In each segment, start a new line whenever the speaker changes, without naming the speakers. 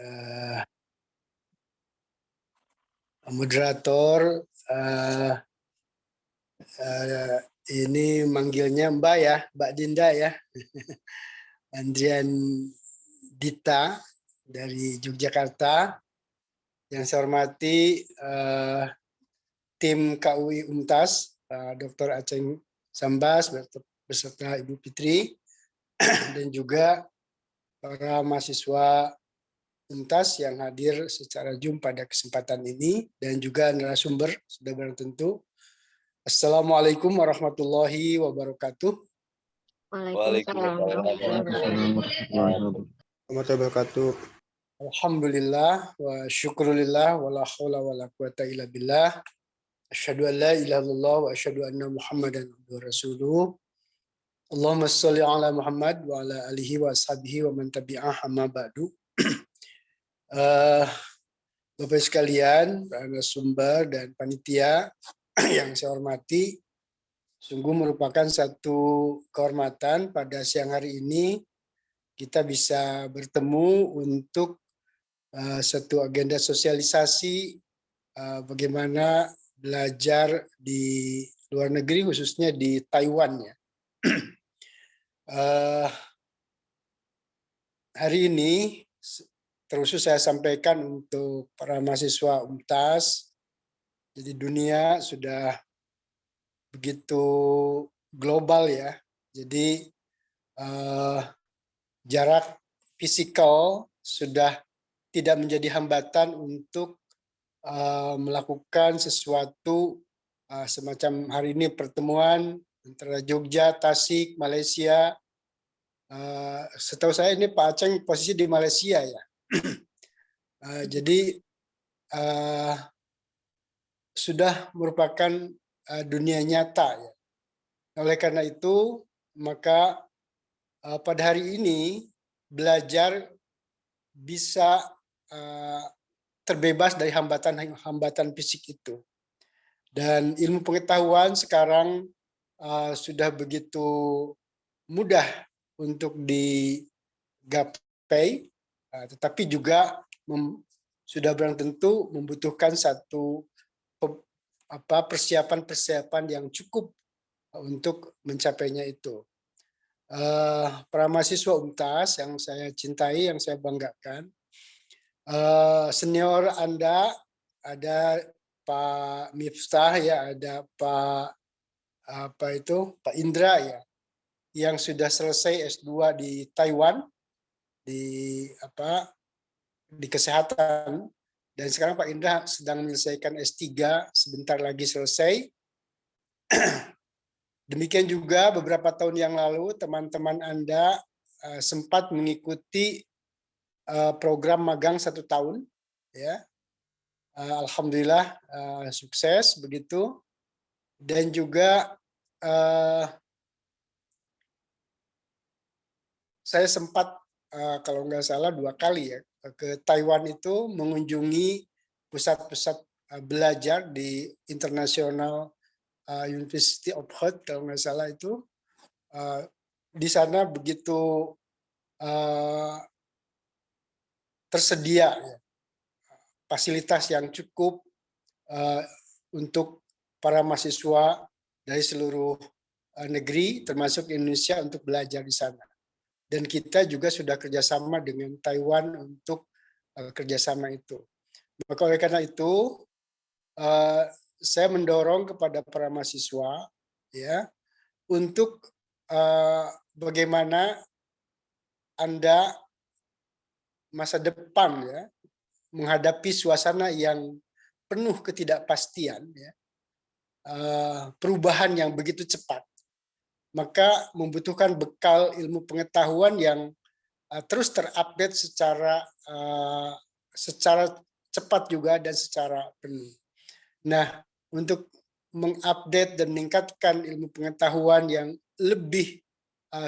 uh, moderator. Ini manggilnya Mbak ya, Mbak Dinda ya. Andrian Dita dari Yogyakarta. Yang saya hormati tim KUI Untas, Dr. Aceng Sambas beserta Ibu Fitri, dan juga para mahasiswa Untas yang hadir secara Zoom pada kesempatan ini, dan juga narasumber sudah barang tentu. Assalamualaikum warahmatullahi wabarakatuh.
Waalaikumsalam warahmatullahi wabarakatuh.
Alhamdulillah wa syukurillah wa la haula wa la quwata illa billah. Asyhadu an la ilaha illallah wa asyhadu anna Muhammadan abduhu rasuluh. Allahumma shalli ala Muhammad wa ala alihi wa ashabihi wa man tabi'ah amma ba'du. Bapak sekalian, para narasumber dan panitia yang saya hormati, sungguh merupakan satu kehormatan pada siang hari ini kita bisa bertemu untuk satu agenda sosialisasi bagaimana belajar di luar negeri, khususnya di Taiwan ya. Hari ini terus saya sampaikan untuk para mahasiswa UNTAS, jadi dunia sudah begitu global ya, jadi jarak fisikal sudah tidak menjadi hambatan untuk melakukan sesuatu semacam hari ini pertemuan antara Jogja, Tasik, Malaysia. Setahu saya ini Pak Aceng posisi di Malaysia ya. Jadi sudah merupakan dunia nyata ya. Oleh karena itu maka pada hari ini belajar bisa terbebas dari hambatan fisik itu. Dan ilmu pengetahuan sekarang sudah begitu mudah untuk digapai, tetapi juga sudah barang tentu membutuhkan satu persiapan yang cukup untuk mencapainya itu. Para mahasiswa UNTAS yang saya cintai, yang saya banggakan, senior Anda ada Pak Miftah ya, ada Pak Pak Indra ya, yang sudah selesai S2 di Taiwan di kesehatan, dan sekarang Pak Indra sedang menyelesaikan S3, sebentar lagi selesai. Demikian juga beberapa tahun yang lalu teman-teman Anda sempat mengikuti program magang 1 tahun ya. Alhamdulillah sukses begitu. Dan juga saya sempat kalau nggak salah 2 kali ya ke Taiwan itu mengunjungi pusat-pusat belajar di International University of Health kalau nggak salah itu. Di sana begitu tersedia ya, fasilitas yang cukup untuk para mahasiswa dari seluruh negeri termasuk Indonesia untuk belajar di sana. Dan kita juga sudah kerjasama dengan Taiwan untuk kerjasama itu. Maka oleh karena itu saya mendorong kepada para mahasiswa ya untuk bagaimana Anda masa depan ya menghadapi suasana yang penuh ketidakpastian ya, perubahan yang begitu cepat, maka membutuhkan bekal ilmu pengetahuan yang terus terupdate secara cepat juga dan secara penuh. Nah, untuk mengupdate dan meningkatkan ilmu pengetahuan yang lebih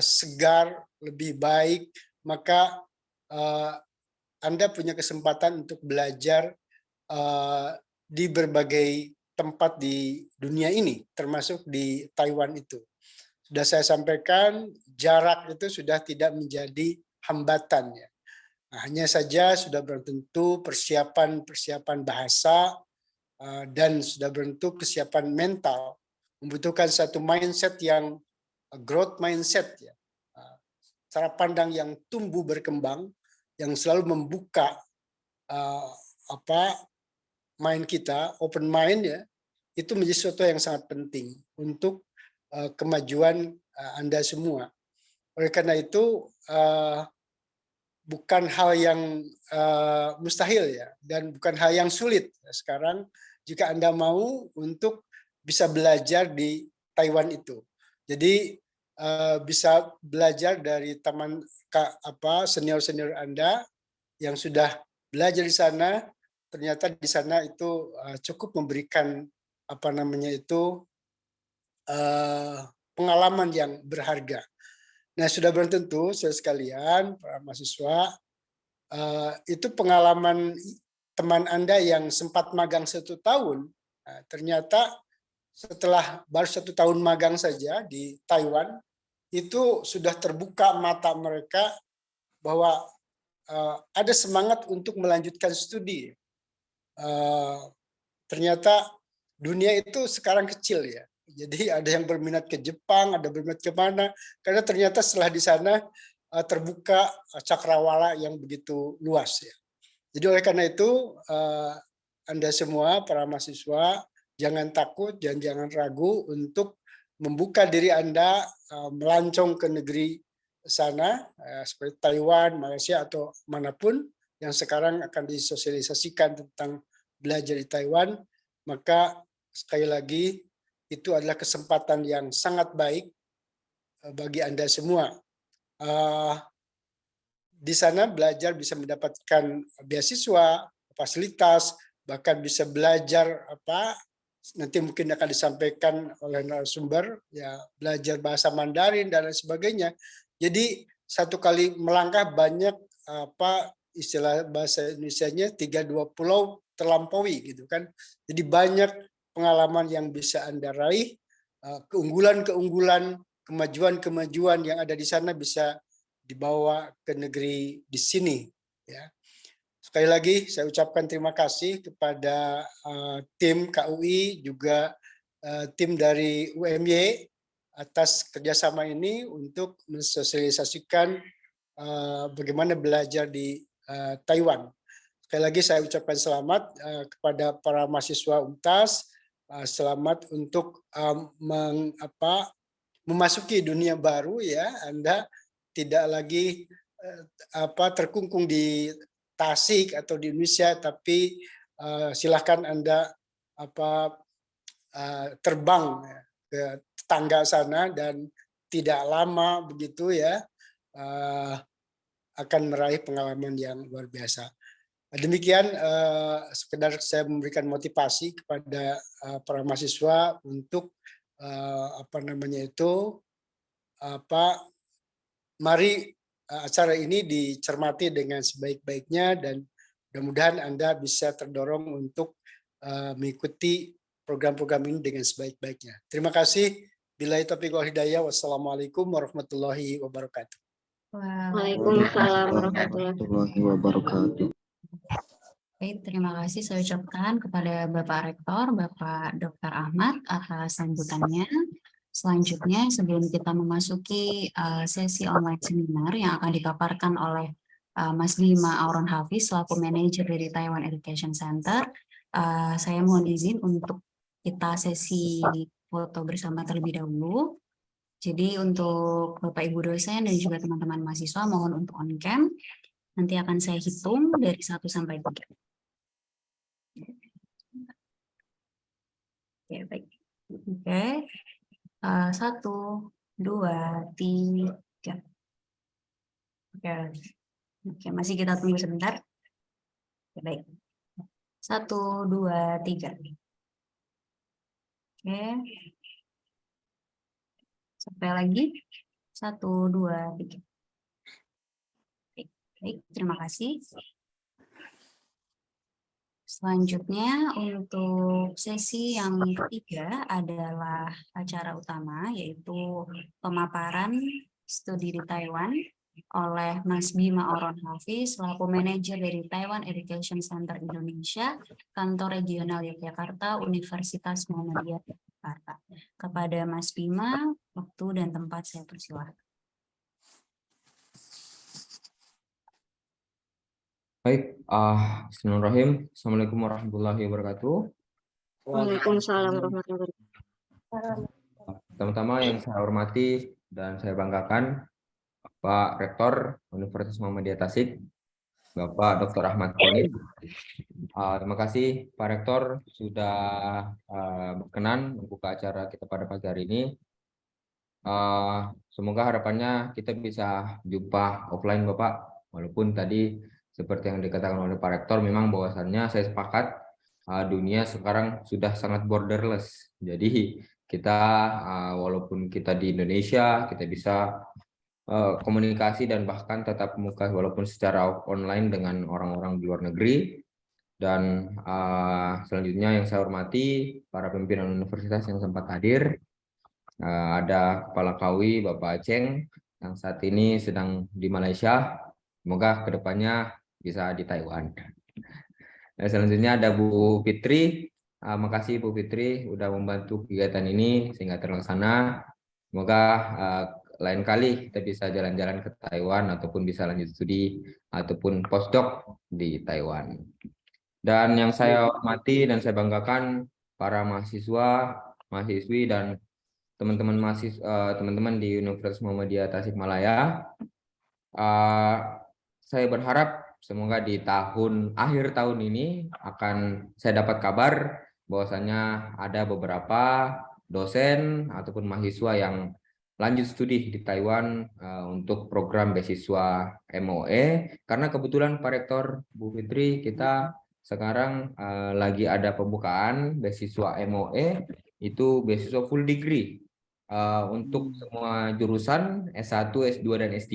segar, lebih baik, maka Anda punya kesempatan untuk belajar di berbagai tempat di dunia ini, termasuk di Taiwan itu. Sudah saya sampaikan, jarak itu sudah tidak menjadi hambatan ya. Nah, hanya saja sudah tentu persiapan bahasa dan sudah bentuk kesiapan mental, membutuhkan satu mindset yang growth mindset ya, cara pandang yang tumbuh berkembang, yang selalu membuka mind kita, open mind ya, itu menjadi sesuatu yang sangat penting untuk kemajuan Anda semua. Oleh karena itu bukan hal yang mustahil ya, dan bukan hal yang sulit sekarang jika Anda mau untuk bisa belajar di Taiwan itu. Jadi bisa belajar dari teman senior-senior Anda yang sudah belajar di sana, ternyata di sana itu cukup memberikan pengalaman yang berharga. Nah, sudah tentu sekalian para mahasiswa, itu pengalaman teman Anda yang sempat magang 1 tahun, ternyata setelah baru 1 tahun magang saja di Taiwan, itu sudah terbuka mata mereka bahwa ada semangat untuk melanjutkan studi. Ternyata dunia itu sekarang kecil ya. Jadi ada yang berminat ke Jepang, ada berminat ke mana, karena ternyata setelah di sana terbuka cakrawala yang begitu luas ya. Jadi oleh karena itu Anda semua para mahasiswa jangan takut dan jangan ragu untuk membuka diri Anda melancong ke negeri sana seperti Taiwan, Malaysia atau manapun yang sekarang akan disosialisasikan tentang belajar di Taiwan, maka sekali lagi itu adalah kesempatan yang sangat baik bagi Anda semua. Di sana belajar bisa mendapatkan beasiswa, fasilitas, bahkan bisa belajar nanti mungkin akan disampaikan oleh narasumber ya, belajar bahasa Mandarin dan lain sebagainya. Jadi satu kali melangkah banyak istilah bahasa Indonesianya 32 pulau terlampaui gitu kan. Jadi banyak pengalaman yang bisa Anda raih, keunggulan-keunggulan, kemajuan-kemajuan yang ada di sana bisa dibawa ke negeri di sini ya. Sekali lagi saya ucapkan terima kasih kepada tim KUI juga tim dari UMY atas kerjasama ini untuk mensosialisasikan bagaimana belajar di Taiwan. Sekali lagi saya ucapkan selamat kepada para mahasiswa UNTAS, selamat untuk memasuki dunia baru ya. Anda tidak lagi terkungkung di Tasik atau di Indonesia, tapi silakan Anda terbang ke tetangga sana dan tidak lama begitu ya akan meraih pengalaman yang luar biasa. Demikian sekedar saya memberikan motivasi kepada para mahasiswa untuk mari acara ini dicermati dengan sebaik-baiknya dan mudah-mudahan Anda bisa terdorong untuk mengikuti program-program ini dengan sebaik-baiknya. Terima kasih. Billahi taufiq wal hidayah. Wassalamualaikum warahmatullahi wabarakatuh.
Waalaikumsalam warahmatullahi wabarakatuh.
Baik, terima kasih saya ucapkan kepada Bapak Rektor, Bapak Dr. Ahmad atas sambutannya. Selanjutnya, sebelum kita memasuki sesi online seminar yang akan dipaparkan oleh Mas Bima Auron Hafiz selaku manajer dari Taiwan Education Center, saya mohon izin untuk kita sesi foto bersama terlebih dahulu. Jadi untuk Bapak Ibu dosen dan juga teman-teman mahasiswa mohon untuk on cam. Nanti akan saya hitung dari 1 sampai 3. Oke, baik. Oke. 1, 2, 3. Oke, masih kita tunggu sebentar. Oke, baik. 1, 2, 3. Oke. Sampai lagi. 1, 2, 3. Baik, terima kasih. Selanjutnya untuk sesi yang ketiga adalah acara utama yaitu pemaparan studi di Taiwan oleh Mas Bima Oron Hafiz selaku manajer dari Taiwan Education Center Indonesia, Kantor Regional Yogyakarta, Universitas Muhammadiyah Yogyakarta. Kepada Mas Bima, waktu dan tempat saya persilahkan.
Baik, Bismillahirrahmanirrahim. Assalamualaikum warahmatullahi wabarakatuh.
Waalaikumsalam warahmatullahi wabarakatuh.
Pertama-tama yang saya hormati dan saya banggakan Pak Rektor Universitas Muhammadiyah Tasik, Bapak Dr. Ahmad Koni. Terima kasih Pak Rektor sudah berkenan membuka acara kita pada pagi hari ini. Semoga harapannya kita bisa jumpa offline Bapak, walaupun tadi seperti yang dikatakan oleh Pak Rektor, memang bahwasannya saya sepakat dunia sekarang sudah sangat borderless. Jadi kita walaupun kita di Indonesia, kita bisa komunikasi dan bahkan tatap muka walaupun secara online dengan orang-orang di luar negeri. Dan selanjutnya yang saya hormati para pimpinan universitas yang sempat hadir. Ada Kepala KAUI Bapak Aceng yang saat ini sedang di Malaysia. Semoga kedepannya bisa di Taiwan. Nah, selanjutnya ada Bu Fitri. Makasih Bu Fitri udah membantu kegiatan ini sehingga terlaksana. Semoga lain kali kita bisa jalan-jalan ke Taiwan ataupun bisa lanjut studi ataupun postdoc di Taiwan. Dan yang saya hormati dan saya banggakan para mahasiswa, mahasiswi dan teman-teman di Universitas Muhammadiyah Tasikmalaya. Saya berharap semoga di akhir tahun ini akan saya dapat kabar bahwasanya ada beberapa dosen ataupun mahasiswa yang lanjut studi di Taiwan untuk program beasiswa MOE, karena kebetulan Pak Rektor, Bu Fitri, kita sekarang lagi ada pembukaan beasiswa MOE, itu beasiswa full degree untuk semua jurusan S1, S2 dan S3.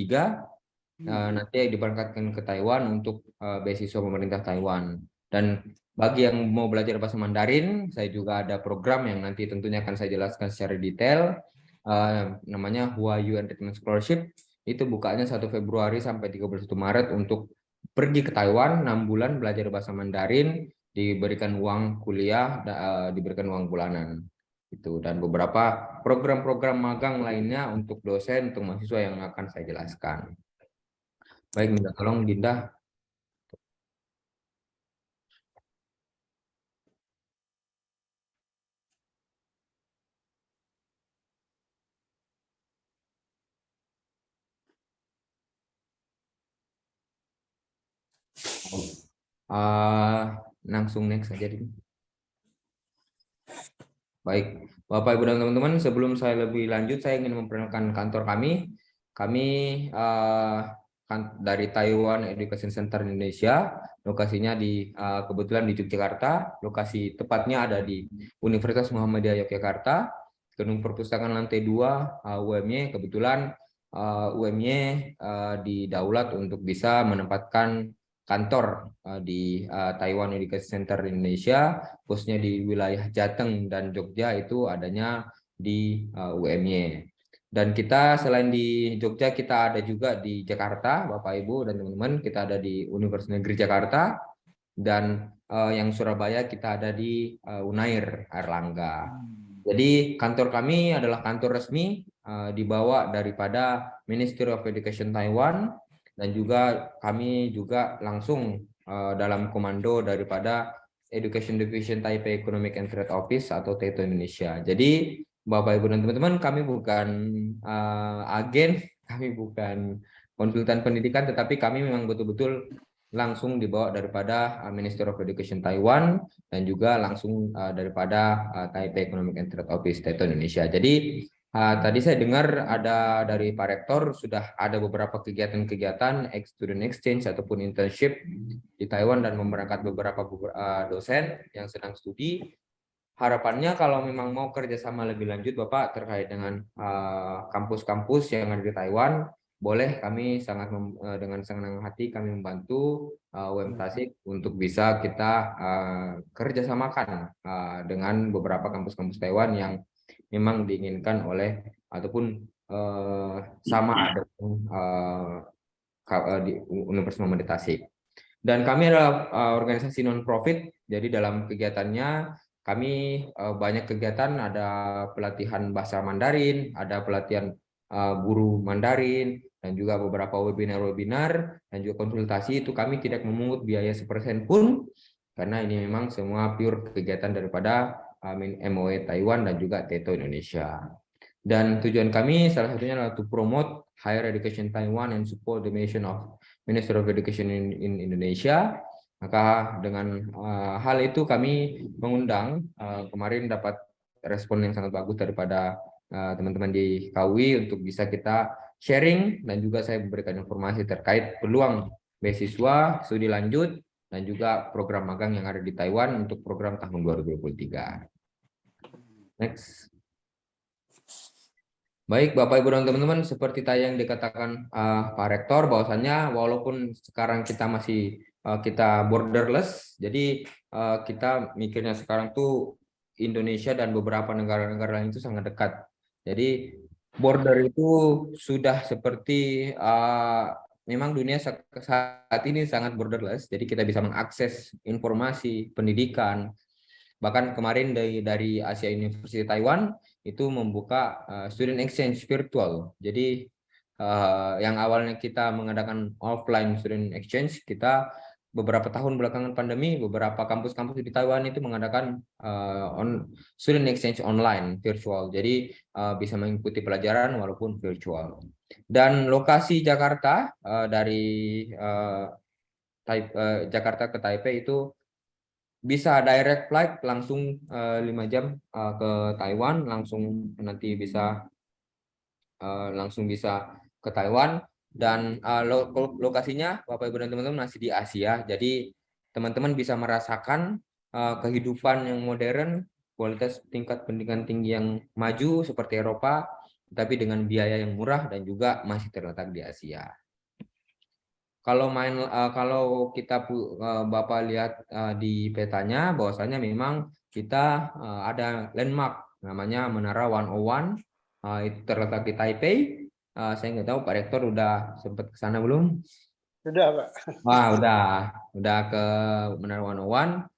Nanti diberangkatkan ke Taiwan untuk beasiswa pemerintah Taiwan. Dan bagi yang mau belajar bahasa Mandarin, saya juga ada program yang nanti tentunya akan saya jelaskan secara detail, namanya Huayu Enrichment Scholarship. Itu bukanya 1 Februari sampai 31 Maret untuk pergi ke Taiwan 6 bulan belajar bahasa Mandarin, diberikan uang kuliah, diberikan uang bulanan. Itu, dan beberapa program-program magang lainnya untuk dosen, untuk mahasiswa yang akan saya jelaskan. Baik, minta tolong Dinda. Langsung next saja. Baik, Bapak Ibu dan teman-teman, sebelum saya lebih lanjut, saya ingin memperkenalkan kantor kami. Kami dari Taiwan Education Center Indonesia, lokasinya kebetulan di Yogyakarta. Lokasi tepatnya ada di Universitas Muhammadiyah Yogyakarta, gedung perpustakaan lantai 2 UMY. Kebetulan UMY didaulat untuk bisa menempatkan kantor di Taiwan Education Center Indonesia, khususnya di wilayah Jateng dan Jogja itu adanya di UMY. Dan kita selain di Jogja, kita ada juga di Jakarta, Bapak Ibu dan teman-teman, kita ada di Universitas Negeri Jakarta, dan yang Surabaya kita ada di Unair Airlangga. Jadi kantor kami adalah kantor resmi dibawa daripada Ministry of Education Taiwan, dan juga kami juga langsung dalam komando daripada Education Division Taipei Economic and Trade Office atau TETO Indonesia. Jadi Bapak Ibu dan teman-teman, kami bukan agen, kami bukan konsultan pendidikan, tetapi kami memang betul-betul langsung dibawa daripada Ministry of Education Taiwan dan juga langsung daripada Taipei Economic and Trade Office TETO Indonesia. Jadi tadi saya dengar ada dari Pak Rektor sudah ada beberapa kegiatan-kegiatan student exchange ataupun internship di Taiwan dan memberangkat beberapa dosen yang sedang studi. Harapannya kalau memang mau kerjasama lebih lanjut Bapak terkait dengan kampus-kampus yang ada di Taiwan, boleh, kami sangat dengan senang hati kami membantu UM Tasik untuk bisa kita kerjasamakan dengan beberapa kampus-kampus Taiwan yang memang diinginkan oleh ataupun sama dengan di Universitas Muhammad Tasik. Dan kami adalah organisasi non-profit, jadi dalam kegiatannya kami banyak kegiatan, ada pelatihan bahasa Mandarin, ada pelatihan guru Mandarin, dan juga beberapa webinar-webinar, dan juga konsultasi. Itu kami tidak memungut biaya sepersen pun, karena ini memang semua pure kegiatan daripada MOE Taiwan dan juga TETO Indonesia. Dan tujuan kami salah satunya adalah to promote higher education Taiwan and support the mission of Minister of Education in Indonesia. Maka dengan hal itu kami mengundang, kemarin dapat respon yang sangat bagus daripada teman-teman di KUI untuk bisa kita sharing, dan juga saya memberikan informasi terkait peluang beasiswa, studi lanjut, dan juga program magang yang ada di Taiwan untuk program tahun 2023. Next. Baik, Bapak, Ibu, dan teman-teman, seperti tadi yang dikatakan Pak Rektor, bahwasannya walaupun sekarang kita masih kita borderless, jadi kita mikirnya sekarang tuh Indonesia dan beberapa negara-negara lain itu sangat dekat. Jadi border itu sudah seperti memang dunia saat ini sangat borderless, jadi kita bisa mengakses informasi, pendidikan. Bahkan kemarin dari Asia University Taiwan itu membuka student exchange virtual. Jadi yang awalnya kita mengadakan offline student exchange, kita beberapa tahun belakangan pandemi, beberapa kampus-kampus di Taiwan itu mengadakan student exchange online virtual. Jadi bisa mengikuti pelajaran walaupun virtual. Dan lokasi Jakarta dari Jakarta ke Taipei itu bisa direct flight langsung 5 jam ke Taiwan, langsung nanti bisa ke Taiwan. Dan lokasinya Bapak, Ibu, dan teman-teman masih di Asia, jadi teman-teman bisa merasakan kehidupan yang modern, kualitas tingkat pendidikan tinggi yang maju seperti Eropa, tapi dengan biaya yang murah dan juga masih terletak di Asia. Kalau kita Bapak lihat di petanya, bahwasanya memang kita ada landmark namanya Menara 101, itu terletak di Taipei. Saya nggak tahu Pak Rektor udah sempat ke sana belum?
Sudah, Pak.
Wah, udah ke Menara 101.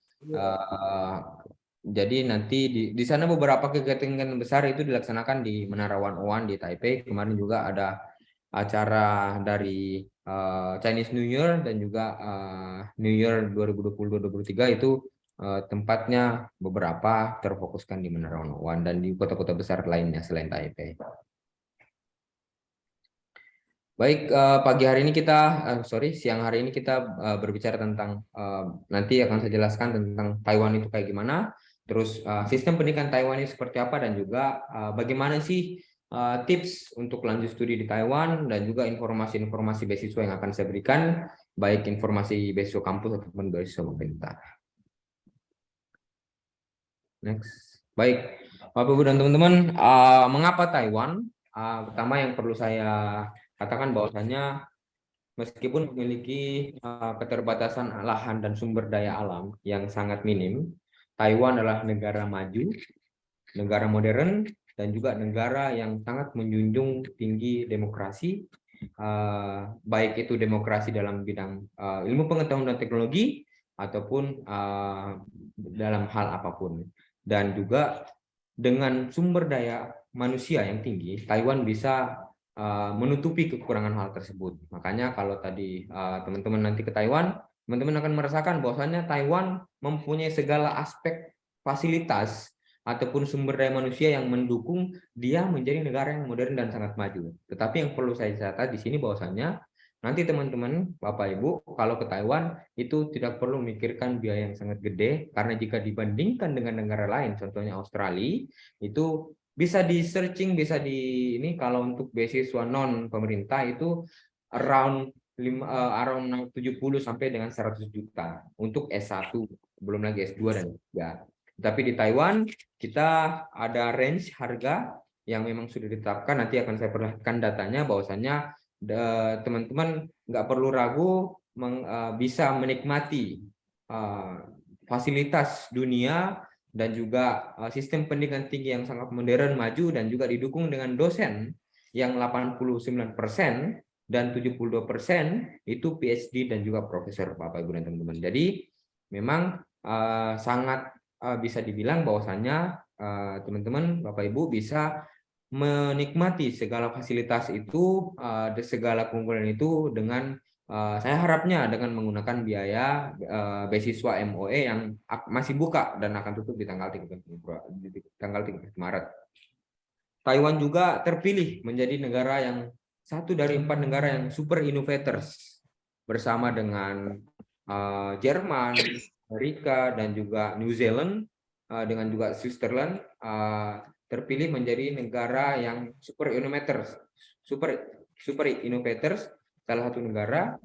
Jadi nanti di sana beberapa kegiatan besar itu dilaksanakan di Menara 101 di Taipei. Kemarin juga ada acara dari Chinese New Year dan juga New Year 2020-2023 itu tempatnya beberapa terfokuskan di Menara 101 dan di kota-kota besar lainnya selain Taipei. Baik, pagi hari ini siang hari ini kita berbicara tentang, nanti akan saya jelaskan tentang Taiwan itu kayak gimana, terus sistem pendidikan Taiwan ini seperti apa, dan juga bagaimana sih tips untuk lanjut studi di Taiwan, dan juga informasi-informasi beasiswa yang akan saya berikan, baik informasi beasiswa kampus ataupun beasiswa pemerintah. Next. Baik, Bapak, Ibu, dan teman-teman, mengapa Taiwan? Pertama yang perlu saya katakan bahwasanya meskipun memiliki keterbatasan lahan dan sumber daya alam yang sangat minim, Taiwan adalah negara maju, negara modern, dan juga negara yang sangat menjunjung tinggi demokrasi, baik itu demokrasi dalam bidang ilmu pengetahuan dan teknologi ataupun dalam hal apapun. Dan juga dengan sumber daya manusia yang tinggi, Taiwan bisa menutupi kekurangan hal tersebut. Makanya kalau tadi teman-teman nanti ke Taiwan, teman-teman akan merasakan bahwasannya Taiwan mempunyai segala aspek fasilitas ataupun sumber daya manusia yang mendukung dia menjadi negara yang modern dan sangat maju. Tetapi yang perlu saya catat di sini bahwasannya nanti teman-teman, Bapak, Ibu, kalau ke Taiwan itu tidak perlu memikirkan biaya yang sangat gede, karena jika dibandingkan dengan negara lain, contohnya Australia, itu bisa di searching, bisa di ini, kalau untuk beasiswa non pemerintah itu around 70 sampai dengan 100 juta untuk S1, belum lagi S2 dan S3. Tapi di Taiwan kita ada range harga yang memang sudah ditetapkan, nanti akan saya perlihatkan datanya, bahwasannya teman-teman nggak perlu ragu bisa menikmati fasilitas dunia dan juga sistem pendidikan tinggi yang sangat modern, maju, dan juga didukung dengan dosen yang 89% dan 72% itu PhD dan juga profesor, Bapak Ibu dan teman-teman. Jadi memang sangat bisa dibilang bahwasannya teman-teman Bapak Ibu bisa menikmati segala fasilitas itu, segala keunggulan itu dengan saya harapnya dengan menggunakan biaya beasiswa MOE yang masih buka dan akan tutup di tanggal 13 Maret. Taiwan juga terpilih menjadi negara yang satu dari 4 negara yang super innovators bersama dengan Jerman, Amerika, dan juga New Zealand, dengan juga Switzerland, terpilih menjadi negara yang super innovators, salah satu negara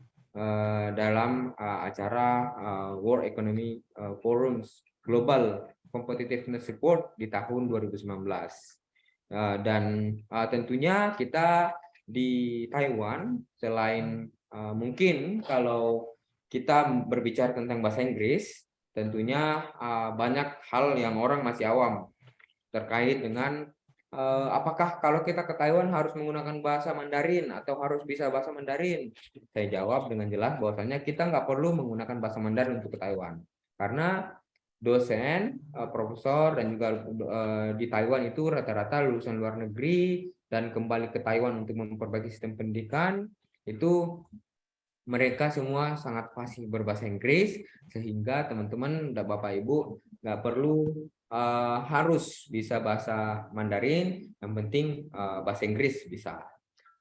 dalam acara World Economy Forums Global Competitiveness Report di tahun 2019. Dan tentunya kita di Taiwan, selain mungkin kalau kita berbicara tentang bahasa Inggris, tentunya banyak hal yang orang masih awam terkait dengan apakah kalau kita ke Taiwan harus menggunakan bahasa Mandarin atau harus bisa bahasa Mandarin. Saya jawab dengan jelas bahwasanya kita nggak perlu menggunakan bahasa Mandarin untuk ke Taiwan, karena dosen, profesor, dan juga di Taiwan itu rata-rata lulusan luar negeri dan kembali ke Taiwan untuk memperbaiki sistem pendidikan, itu mereka semua sangat fasih berbahasa Inggris, sehingga teman-teman dan Bapak Ibu nggak perlu harus bisa bahasa Mandarin, yang penting bahasa Inggris bisa.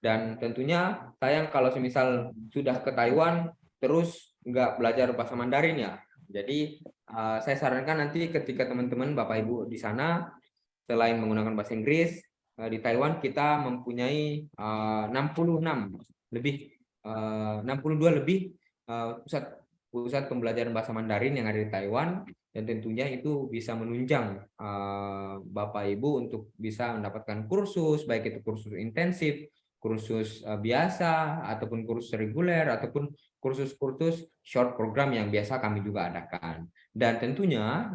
Dan tentunya sayang kalau semisal sudah ke Taiwan terus nggak belajar bahasa Mandarin ya. Jadi saya sarankan nanti ketika teman-teman Bapak Ibu di sana, selain menggunakan bahasa Inggris, di Taiwan kita mempunyai 62 lebih pusat pembelajaran bahasa Mandarin yang ada di Taiwan, dan tentunya itu bisa menunjang Bapak Ibu untuk bisa mendapatkan kursus, baik itu kursus intensif, kursus biasa, ataupun kursus reguler, ataupun kursus-kursus short program yang biasa kami juga adakan. Dan tentunya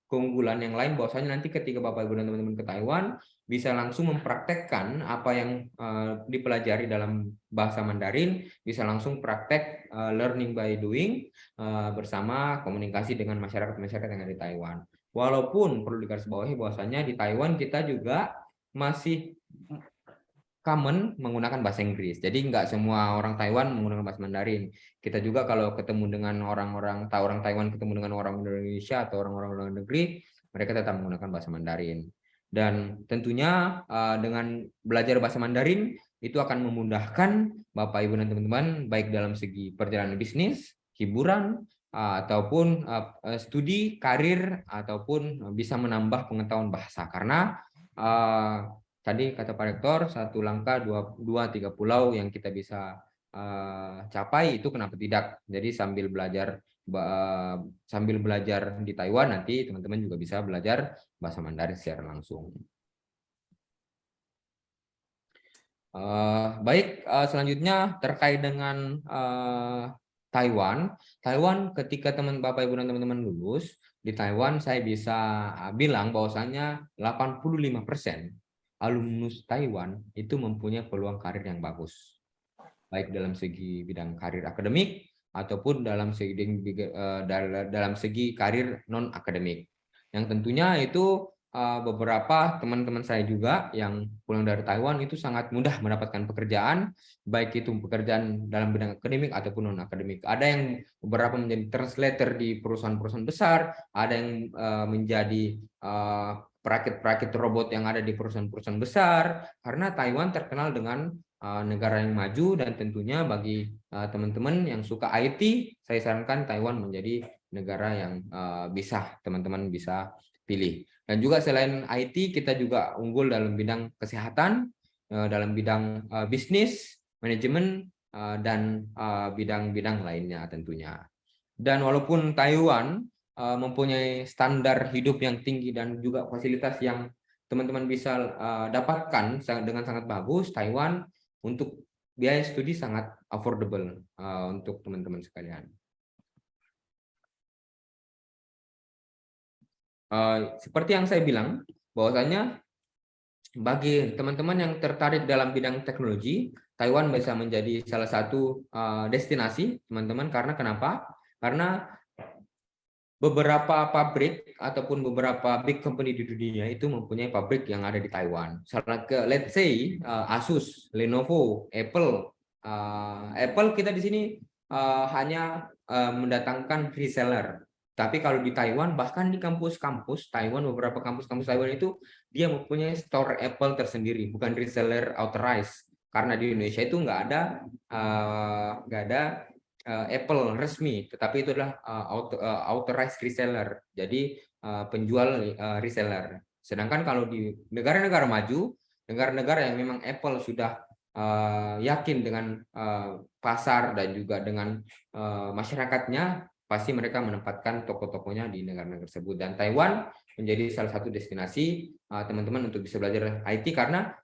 keunggulan yang lain bahwasanya nanti ketika Bapak Ibu dan teman-teman ke Taiwan bisa langsung mempraktekkan apa yang dipelajari dalam bahasa Mandarin, bisa langsung praktek learning by doing bersama komunikasi dengan masyarakat-masyarakat yang ada di Taiwan. Walaupun perlu digarisbawahi bahwasanya di Taiwan kita juga masih common menggunakan bahasa Inggris. Jadi nggak semua orang Taiwan menggunakan bahasa Mandarin. Kita juga kalau ketemu dengan orang Taiwan ketemu dengan orang Indonesia atau orang-orang luar negeri, mereka tetap menggunakan bahasa Mandarin. Dan tentunya dengan belajar bahasa Mandarin itu akan memudahkan Bapak Ibu dan teman-teman baik dalam segi perjalanan bisnis, hiburan, ataupun studi, karir, ataupun bisa menambah pengetahuan bahasa. Karena tadi kata Pak Rektor, 1 langkah 2-3 pulau yang kita bisa capai, itu kenapa tidak. Jadi sambil belajar di Taiwan, nanti teman-teman juga bisa belajar bahasa Mandarin secara langsung. Baik, selanjutnya terkait dengan Taiwan ketika Bapak Ibu dan teman-teman lulus di Taiwan, saya bisa bilang bahwasannya 85% alumnus Taiwan itu mempunyai peluang karir yang bagus, baik dalam segi bidang karir akademik ataupun dalam segi karir non akademik. Yang tentunya itu beberapa teman-teman saya juga yang pulang dari Taiwan itu sangat mudah mendapatkan pekerjaan, baik itu pekerjaan dalam bidang akademik ataupun non akademik. Ada yang beberapa menjadi translator di perusahaan-perusahaan besar, ada yang menjadi perakit-perakit robot yang ada di perusahaan-perusahaan besar, karena Taiwan terkenal dengan negara yang maju. Dan tentunya bagi teman-teman yang suka IT, saya sarankan Taiwan menjadi negara yang teman-teman bisa pilih. Dan juga selain IT, kita juga unggul dalam bidang kesehatan, dalam bidang bisnis, manajemen, dan bidang-bidang lainnya tentunya. Dan walaupun Taiwan mempunyai standar hidup yang tinggi dan juga fasilitas yang teman-teman bisa dapatkan dengan sangat bagus, Taiwan untuk biaya studi sangat affordable untuk teman-teman sekalian. Seperti yang saya bilang, bahwasanya bagi teman-teman yang tertarik dalam bidang teknologi, Taiwan bisa menjadi salah satu destinasi teman-teman. Karena kenapa? Karena beberapa pabrik ataupun beberapa big company di dunia itu mempunyai pabrik yang ada di Taiwan. Let's say Asus, Lenovo, Apple. Apple kita di sini hanya mendatangkan reseller. Tapi kalau di Taiwan, bahkan di kampus-kampus Taiwan, beberapa kampus-kampus Taiwan itu dia mempunyai store Apple tersendiri, bukan reseller authorized. Karena di Indonesia itu nggak ada Apple resmi, tetapi itu adalah authorized reseller, jadi penjual reseller. Sedangkan kalau di negara-negara maju, negara-negara yang memang Apple sudah yakin dengan pasar dan juga dengan masyarakatnya, pasti mereka menempatkan toko-tokonya di negara-negara tersebut. Dan Taiwan menjadi salah satu destinasi teman-teman untuk bisa belajar IT, karena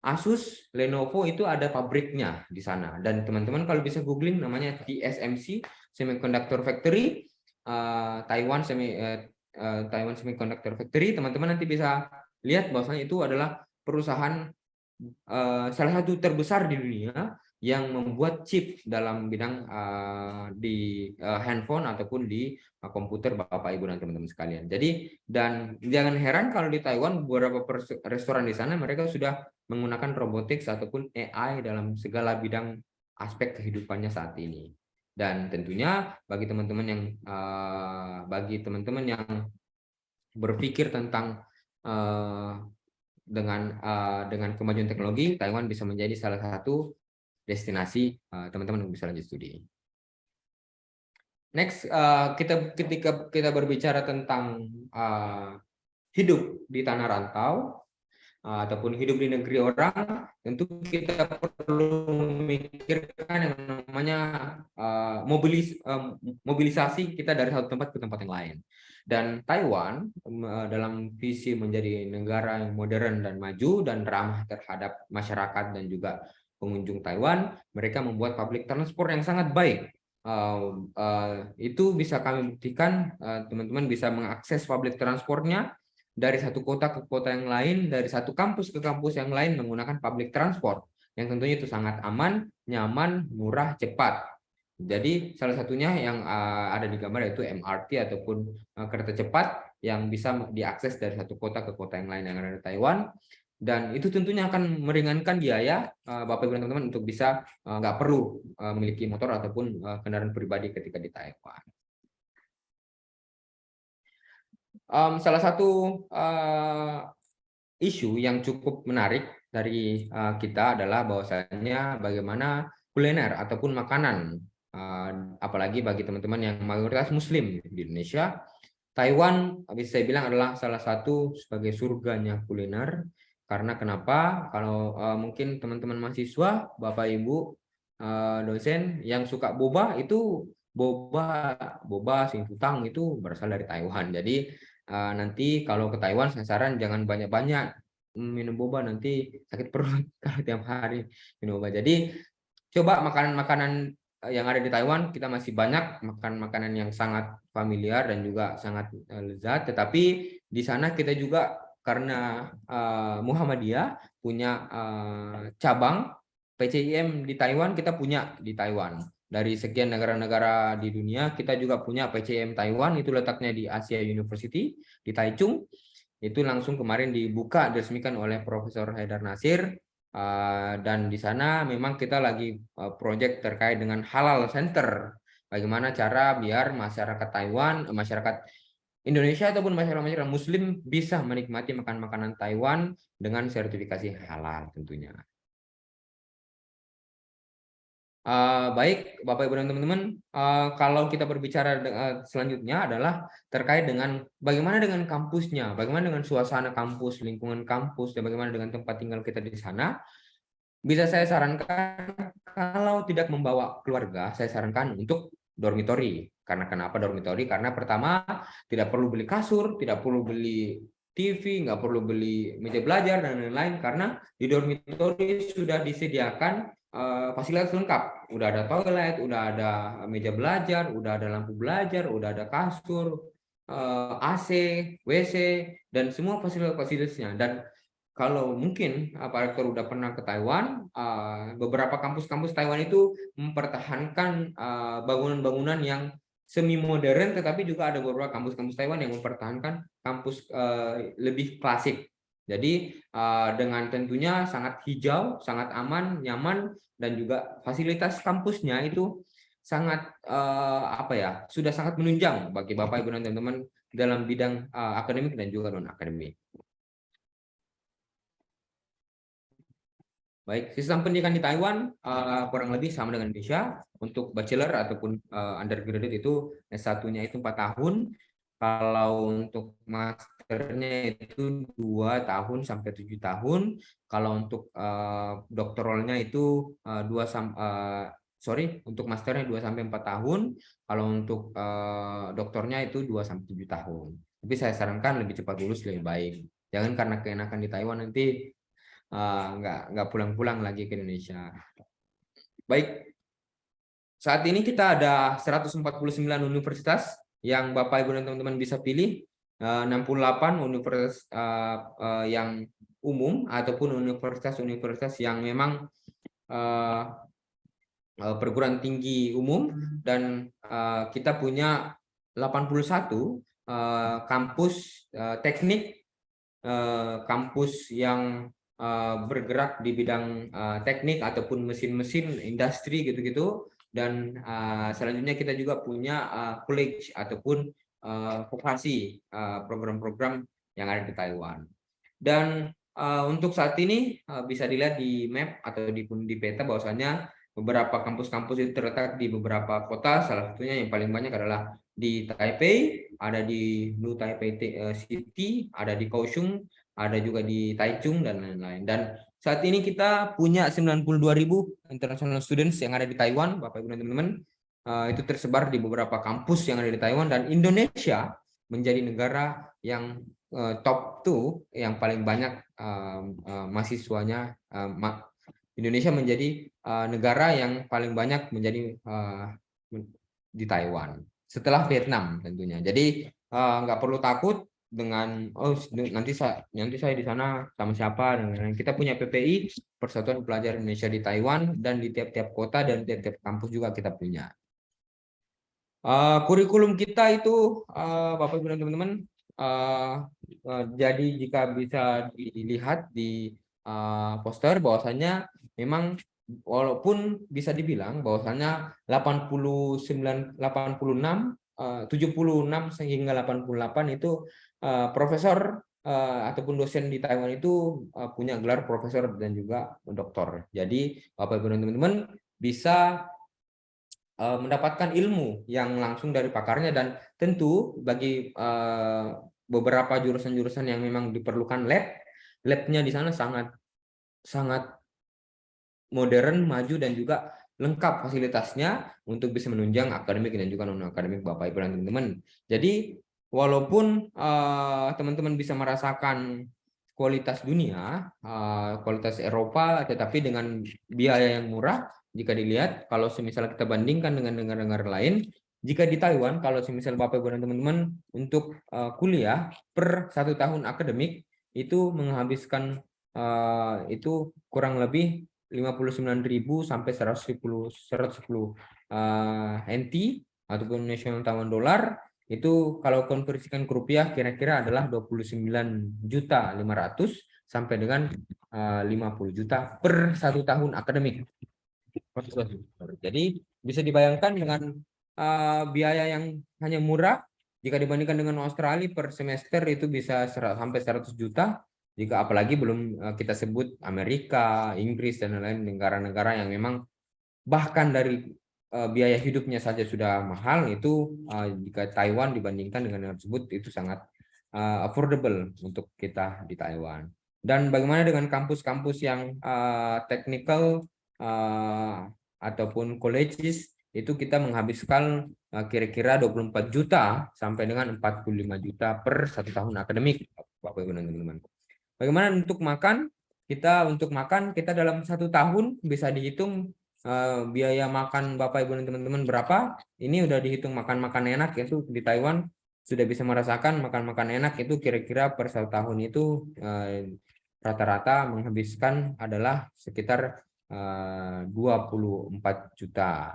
Asus, Lenovo itu ada pabriknya di sana. Dan teman-teman kalau bisa googling namanya TSMC Semiconductor Factory, Taiwan Semiconductor Factory. Teman-teman nanti bisa lihat bahwasanya itu adalah perusahaan salah satu terbesar di dunia yang membuat chip dalam bidang di handphone ataupun di komputer Bapak Ibu dan teman-teman sekalian. Jadi dan jangan heran kalau di Taiwan beberapa restoran di sana mereka sudah menggunakan robotics ataupun AI dalam segala bidang aspek kehidupannya saat ini. Dan tentunya bagi teman-teman yang berpikir tentang dengan kemajuan teknologi, Taiwan bisa menjadi salah satu destinasi teman-teman yang bisa lanjut studi. Next, ketika kita berbicara tentang hidup di tanah rantau ataupun hidup di negeri orang, tentu kita perlu memikirkan yang namanya mobilisasi kita dari satu tempat ke tempat yang lain. Dan Taiwan dalam visi menjadi negara yang modern dan maju dan ramah terhadap masyarakat dan juga pengunjung Taiwan, mereka membuat public transport yang sangat baik. Itu bisa kami buktikan, teman-teman bisa mengakses public transportnya dari satu kota ke kota yang lain, dari satu kampus ke kampus yang lain menggunakan public transport, yang tentunya itu sangat aman, nyaman, murah, cepat. Jadi salah satunya yang ada di gambar yaitu MRT ataupun kereta cepat yang bisa diakses dari satu kota ke kota yang lain yang ada di Taiwan. Dan itu tentunya akan meringankan biaya Bapak Ibu dan teman-teman untuk bisa nggak perlu memiliki motor ataupun kendaraan pribadi ketika di Taiwan. Salah satu isu yang cukup menarik dari kita adalah bahwasannya bagaimana kuliner ataupun makanan, apalagi bagi teman-teman yang mayoritas Muslim di Indonesia, Taiwan bisa saya bilang adalah salah satu sebagai surganya kuliner. Karena kenapa? Kalau mungkin teman-teman mahasiswa, Bapak Ibu dosen yang suka boba itu boba singkutang itu berasal dari Taiwan. Jadi nanti kalau ke Taiwan saya saran jangan banyak-banyak minum boba, nanti sakit perut kalau tiap hari minum boba. Jadi coba makanan-makanan yang ada di Taiwan, kita masih banyak makan makanan yang sangat familiar dan juga sangat lezat. Tetapi di sana kita juga karena Muhammadiyah punya cabang PCIM di Taiwan, kita punya di Taiwan. Dari sekian negara-negara di dunia, kita juga punya PCIM Taiwan, itu letaknya di Asia University, di Taichung. Itu langsung kemarin dibuka, diresmikan oleh Profesor Haidar Nasir. Dan di sana memang kita lagi proyek terkait dengan Halal Center. Bagaimana cara biar masyarakat Taiwan, masyarakat Indonesia ataupun masyarakat Muslim bisa menikmati makanan Taiwan dengan sertifikasi halal tentunya. Baik, Bapak Ibu dan teman-teman, kalau kita berbicara selanjutnya adalah terkait dengan bagaimana dengan kampusnya, bagaimana dengan suasana kampus, lingkungan kampus, dan bagaimana dengan tempat tinggal kita di sana. Bisa saya sarankan kalau tidak membawa keluarga, saya sarankan untuk dormitori. Karena kenapa dormitori? Karena pertama tidak perlu beli kasur, tidak perlu beli TV, nggak perlu beli meja belajar dan lain-lain, karena di dormitori sudah disediakan fasilitas lengkap. Udah ada toilet, udah ada meja belajar, udah ada lampu belajar, udah ada kasur, AC, WC, dan semua fasilitas-fasilitasnya. Dan kalau mungkin Pak Rektor udah pernah ke Taiwan, beberapa kampus-kampus Taiwan itu mempertahankan bangunan-bangunan yang semi modern, tetapi juga ada beberapa kampus-kampus Taiwan yang mempertahankan kampus lebih klasik. Jadi dengan tentunya sangat hijau, sangat aman, nyaman, dan juga fasilitas kampusnya itu sangat sudah sangat menunjang bagi Bapak Ibu dan teman-teman dalam bidang akademik dan juga non akademik. Baik, sistem pendidikan di Taiwan kurang lebih sama dengan Indonesia. Untuk bachelor ataupun undergraduate itu S1-nya itu 4 tahun. Kalau untuk masternya itu 2 tahun sampai 7 tahun. Kalau untuk doktoralnya itu untuk masternya 2 sampai 4 tahun. Kalau untuk doktornya itu 2 sampai 7 tahun. Tapi saya sarankan lebih cepat lulus lebih baik. Jangan karena keenakan di Taiwan nanti nggak pulang-pulang lagi ke Indonesia. Baik, saat ini kita ada 149 universitas yang Bapak Ibu dan teman-teman bisa pilih. 68 universitas yang umum ataupun universitas-universitas yang memang perguruan tinggi umum, dan kita punya 81 kampus teknik, kampus yang bergerak di bidang teknik ataupun mesin-mesin industri gitu-gitu, dan selanjutnya kita juga punya college ataupun vokasi, program-program yang ada di Taiwan. Dan untuk saat ini bisa dilihat di map atau di peta bahwasanya beberapa kampus-kampus itu terletak di beberapa kota. Salah satunya yang paling banyak adalah di Taipei, ada di New Taipei City, ada di Kaohsiung, ada juga di Taichung, dan lain-lain. Dan saat ini kita punya 92.000 international students yang ada di Taiwan, Bapak Ibu dan teman-teman. Itu tersebar di beberapa kampus yang ada di Taiwan, dan Indonesia menjadi negara yang top 2 yang paling banyak mahasiswanya. Indonesia menjadi negara yang paling banyak menjadi di Taiwan setelah Vietnam tentunya. Jadi nggak perlu takut dengan nanti saya di sana sama siapa, dan kita punya PPI, Persatuan Pelajar Indonesia di Taiwan, dan di tiap-tiap kota dan tiap-tiap kampus juga kita punya. Kurikulum kita itu Bapak Ibu dan teman-teman, jadi jika bisa dilihat di poster bahwasanya memang walaupun bisa dibilang bahwasanya 76 hingga 88 itu profesor ataupun dosen di Taiwan itu punya gelar profesor dan juga doktor. Jadi Bapak Ibu dan teman-teman bisa mendapatkan ilmu yang langsung dari pakarnya, dan tentu bagi beberapa jurusan-jurusan yang memang diperlukan labnya di sana sangat modern, maju, dan juga lengkap fasilitasnya untuk bisa menunjang akademik dan juga non akademik Bapak Ibu dan teman-teman. Jadi walaupun teman-teman bisa merasakan kualitas dunia, kualitas Eropa, tetapi dengan biaya yang murah. Jika dilihat, kalau misalnya kita bandingkan dengan negara-negara lain, jika di Taiwan, kalau misalnya Bapak Ibu dan teman-teman untuk kuliah per 1 tahun akademik itu menghabiskan itu kurang lebih 59.000 sampai 110 NT ataupun National Taiwan Dollar. Itu kalau konversikan ke rupiah kira-kira adalah 29.500.000 sampai dengan 50 juta per 1 tahun akademik. Jadi bisa dibayangkan dengan biaya yang hanya murah jika dibandingkan dengan Australia per semester itu bisa sampai 100 juta. Jika apalagi belum kita sebut Amerika, Inggris, dan lain-lain negara-negara yang memang bahkan dari biaya hidupnya saja sudah mahal, itu jika Taiwan dibandingkan dengan yang tersebut itu sangat affordable untuk kita di Taiwan. Dan bagaimana dengan kampus-kampus yang technical ataupun colleges, itu kita menghabiskan kira-kira 24 juta sampai dengan 45 juta per 1 tahun akademik, Bapak Ibu dan teman-teman. Bagaimana untuk makan? Untuk makan kita dalam 1 tahun bisa dihitung biaya makan Bapak Ibu dan teman-teman berapa. Ini udah dihitung makan-makan enak, itu di Taiwan sudah bisa merasakan makan-makan enak itu kira-kira per 1 tahun itu rata-rata menghabiskan adalah sekitar 24 juta.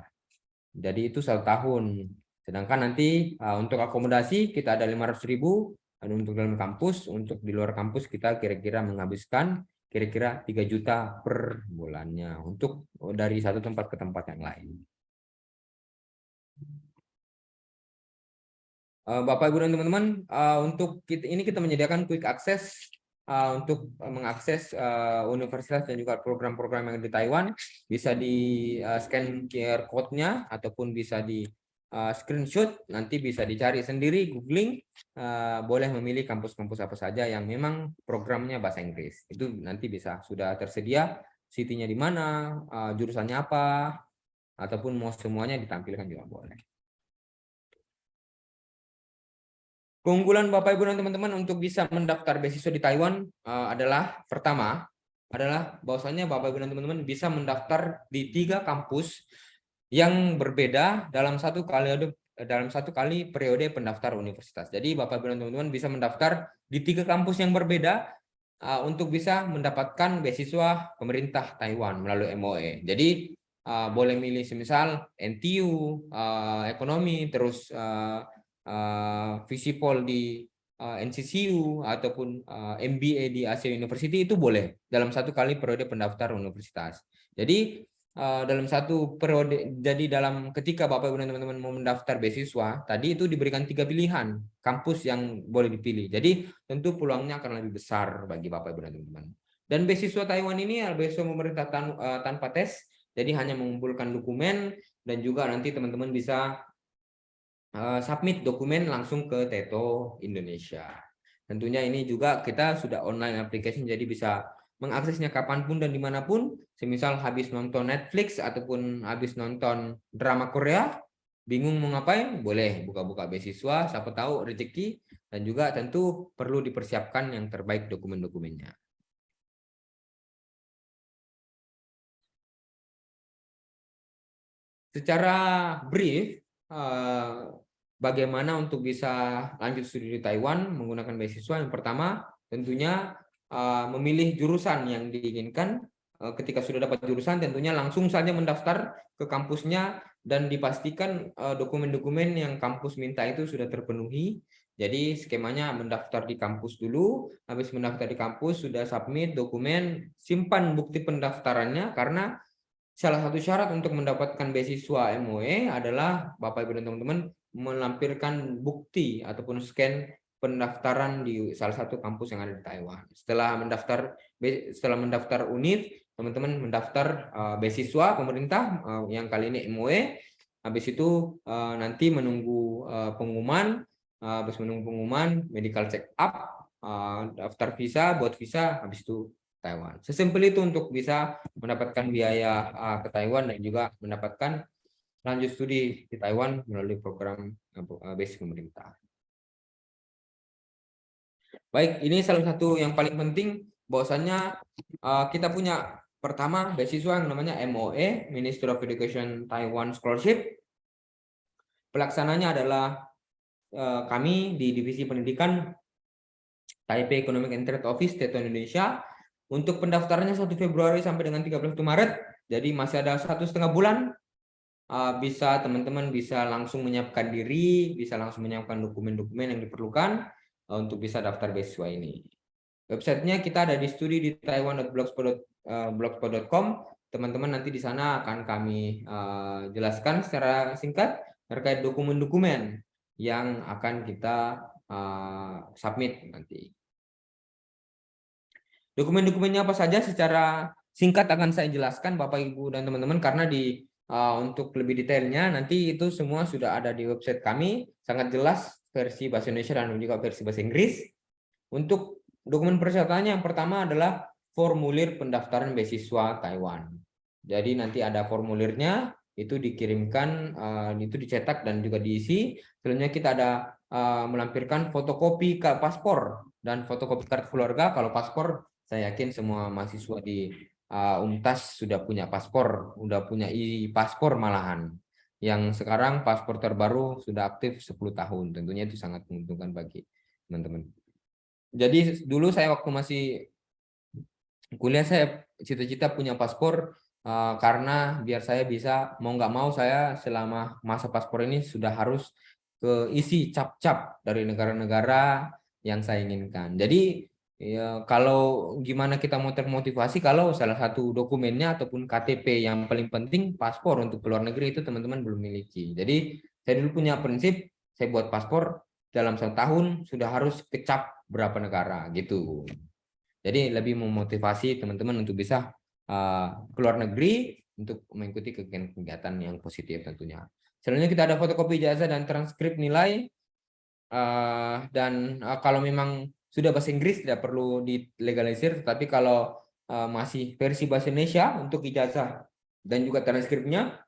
Jadi itu 1 tahun. Sedangkan nanti untuk akomodasi kita ada 500.000 untuk dalam kampus, untuk di luar kampus kita kira-kira menghabiskan kira-kira 3 juta per bulannya untuk dari satu tempat ke tempat yang lain. Bapak Ibu dan teman-teman, untuk kita menyediakan quick access untuk mengakses universitas dan juga program-program yang di Taiwan. Bisa di scan QR code-nya ataupun bisa di screenshot, nanti bisa dicari sendiri, googling, boleh memilih kampus-kampus apa saja yang memang programnya bahasa Inggris. Itu nanti bisa sudah tersedia, city-nya di mana, jurusannya apa, ataupun mau semuanya ditampilkan juga boleh. Keunggulan Bapak Ibu dan teman-teman untuk bisa mendaftar beasiswa di Taiwan adalah pertama adalah bahwasanya Bapak Ibu dan teman-teman bisa mendaftar di 3 kampus yang berbeda dalam satu kali periode pendaftar universitas. Jadi Bapak Ibu dan teman-teman bisa mendaftar di 3 kampus yang berbeda untuk bisa mendapatkan beasiswa pemerintah Taiwan melalui MOE. Jadi boleh milih semisal NTU, ekonomi, terus Visipol di NCCU ataupun MBA di Asia University, itu boleh dalam satu kali periode pendaftar universitas. Jadi dalam satu periode, jadi dalam ketika Bapak Ibu dan teman-teman mau mendaftar beasiswa, tadi itu diberikan 3 pilihan kampus yang boleh dipilih. Jadi tentu peluangnya akan lebih besar bagi Bapak Ibu dan teman-teman. Dan beasiswa Taiwan ini adalah beasiswa pemerintah tanpa tes, jadi hanya mengumpulkan dokumen dan juga nanti teman-teman bisa submit dokumen langsung ke Teto Indonesia. Tentunya ini juga kita sudah online application, jadi bisa mengaksesnya kapanpun dan dimanapun. Semisal habis nonton Netflix ataupun habis nonton drama Korea, bingung mau ngapain, boleh buka-buka beasiswa, siapa tahu rezeki, dan juga tentu perlu dipersiapkan yang terbaik dokumen-dokumennya. Secara brief, bagaimana untuk bisa lanjut studi di Taiwan menggunakan beasiswa? Yang pertama, tentunya memilih jurusan yang diinginkan. Ketika sudah dapat jurusan, tentunya langsung saja mendaftar ke kampusnya dan dipastikan dokumen-dokumen yang kampus minta itu sudah terpenuhi. Jadi skemanya mendaftar di kampus dulu, habis mendaftar di kampus sudah submit dokumen, simpan bukti pendaftarannya, karena salah satu syarat untuk mendapatkan beasiswa MOE adalah Bapak Ibu dan teman-teman melampirkan bukti ataupun scan pendaftaran di salah satu kampus yang ada di Taiwan. Setelah mendaftar UNIF, teman-teman mendaftar beasiswa pemerintah yang kali ini MOE. Habis itu nanti menunggu pengumuman, habis menunggu pengumuman, medical check up, daftar visa, buat visa, habis itu Taiwan. Sesimpel itu untuk bisa mendapatkan biaya ke Taiwan dan juga mendapatkan lanjut studi di Taiwan melalui program basic pemerintah. Baik, ini salah satu yang paling penting, bahwasannya kita punya pertama beasiswa yang namanya MOE, Ministry of Education Taiwan Scholarship. Pelaksananya adalah kami di Divisi Pendidikan Taipei Economic and Trade Office Teto Indonesia. Untuk pendaftarannya 1 Februari sampai dengan 31 Maret, jadi masih ada 1,5 bulan. Bisa teman-teman bisa langsung menyiapkan diri, bisa langsung menyiapkan dokumen-dokumen yang diperlukan untuk bisa daftar beasiswa ini. Websitenya kita ada di studi di taiwan.blogspot.com. Teman-teman nanti di sana akan kami jelaskan secara singkat terkait dokumen-dokumen yang akan kita submit nanti. Dokumen-dokumennya apa saja secara singkat akan saya jelaskan Bapak Ibu dan teman-teman, karena untuk lebih detailnya nanti itu semua sudah ada di website kami, sangat jelas versi bahasa Indonesia dan juga versi bahasa Inggris. Untuk dokumen persyaratannya yang pertama adalah formulir pendaftaran beasiswa Taiwan. Jadi nanti ada formulirnya, itu dikirimkan, itu dicetak dan juga diisi. Selanjutnya kita ada melampirkan fotokopi paspor dan fotokopi kartu keluarga. Kalau paspor, saya yakin semua mahasiswa di UNTAS sudah punya paspor, sudah punya e-paspor malahan. Yang sekarang paspor terbaru sudah aktif 10 tahun. Tentunya itu sangat menguntungkan bagi teman-teman. Jadi dulu saya waktu masih kuliah saya cita-cita punya paspor karena biar saya bisa mau nggak mau saya selama masa paspor ini sudah harus keisi cap-cap dari negara-negara yang saya inginkan. Jadi ya, kalau gimana kita mau termotivasi kalau salah satu dokumennya ataupun KTP yang paling penting paspor untuk keluar negeri itu teman-teman belum miliki. Jadi saya dulu punya prinsip saya buat paspor dalam 1 tahun sudah harus kecap berapa negara gitu. Jadi lebih memotivasi teman-teman untuk bisa keluar negeri untuk mengikuti kegiatan yang positif tentunya. Selanjutnya kita ada fotokopi ijazah dan transkrip nilai. Dan kalau memang sudah bahasa Inggris tidak perlu dilegalisir, tetapi kalau masih versi bahasa Indonesia untuk ijazah dan juga transkripnya,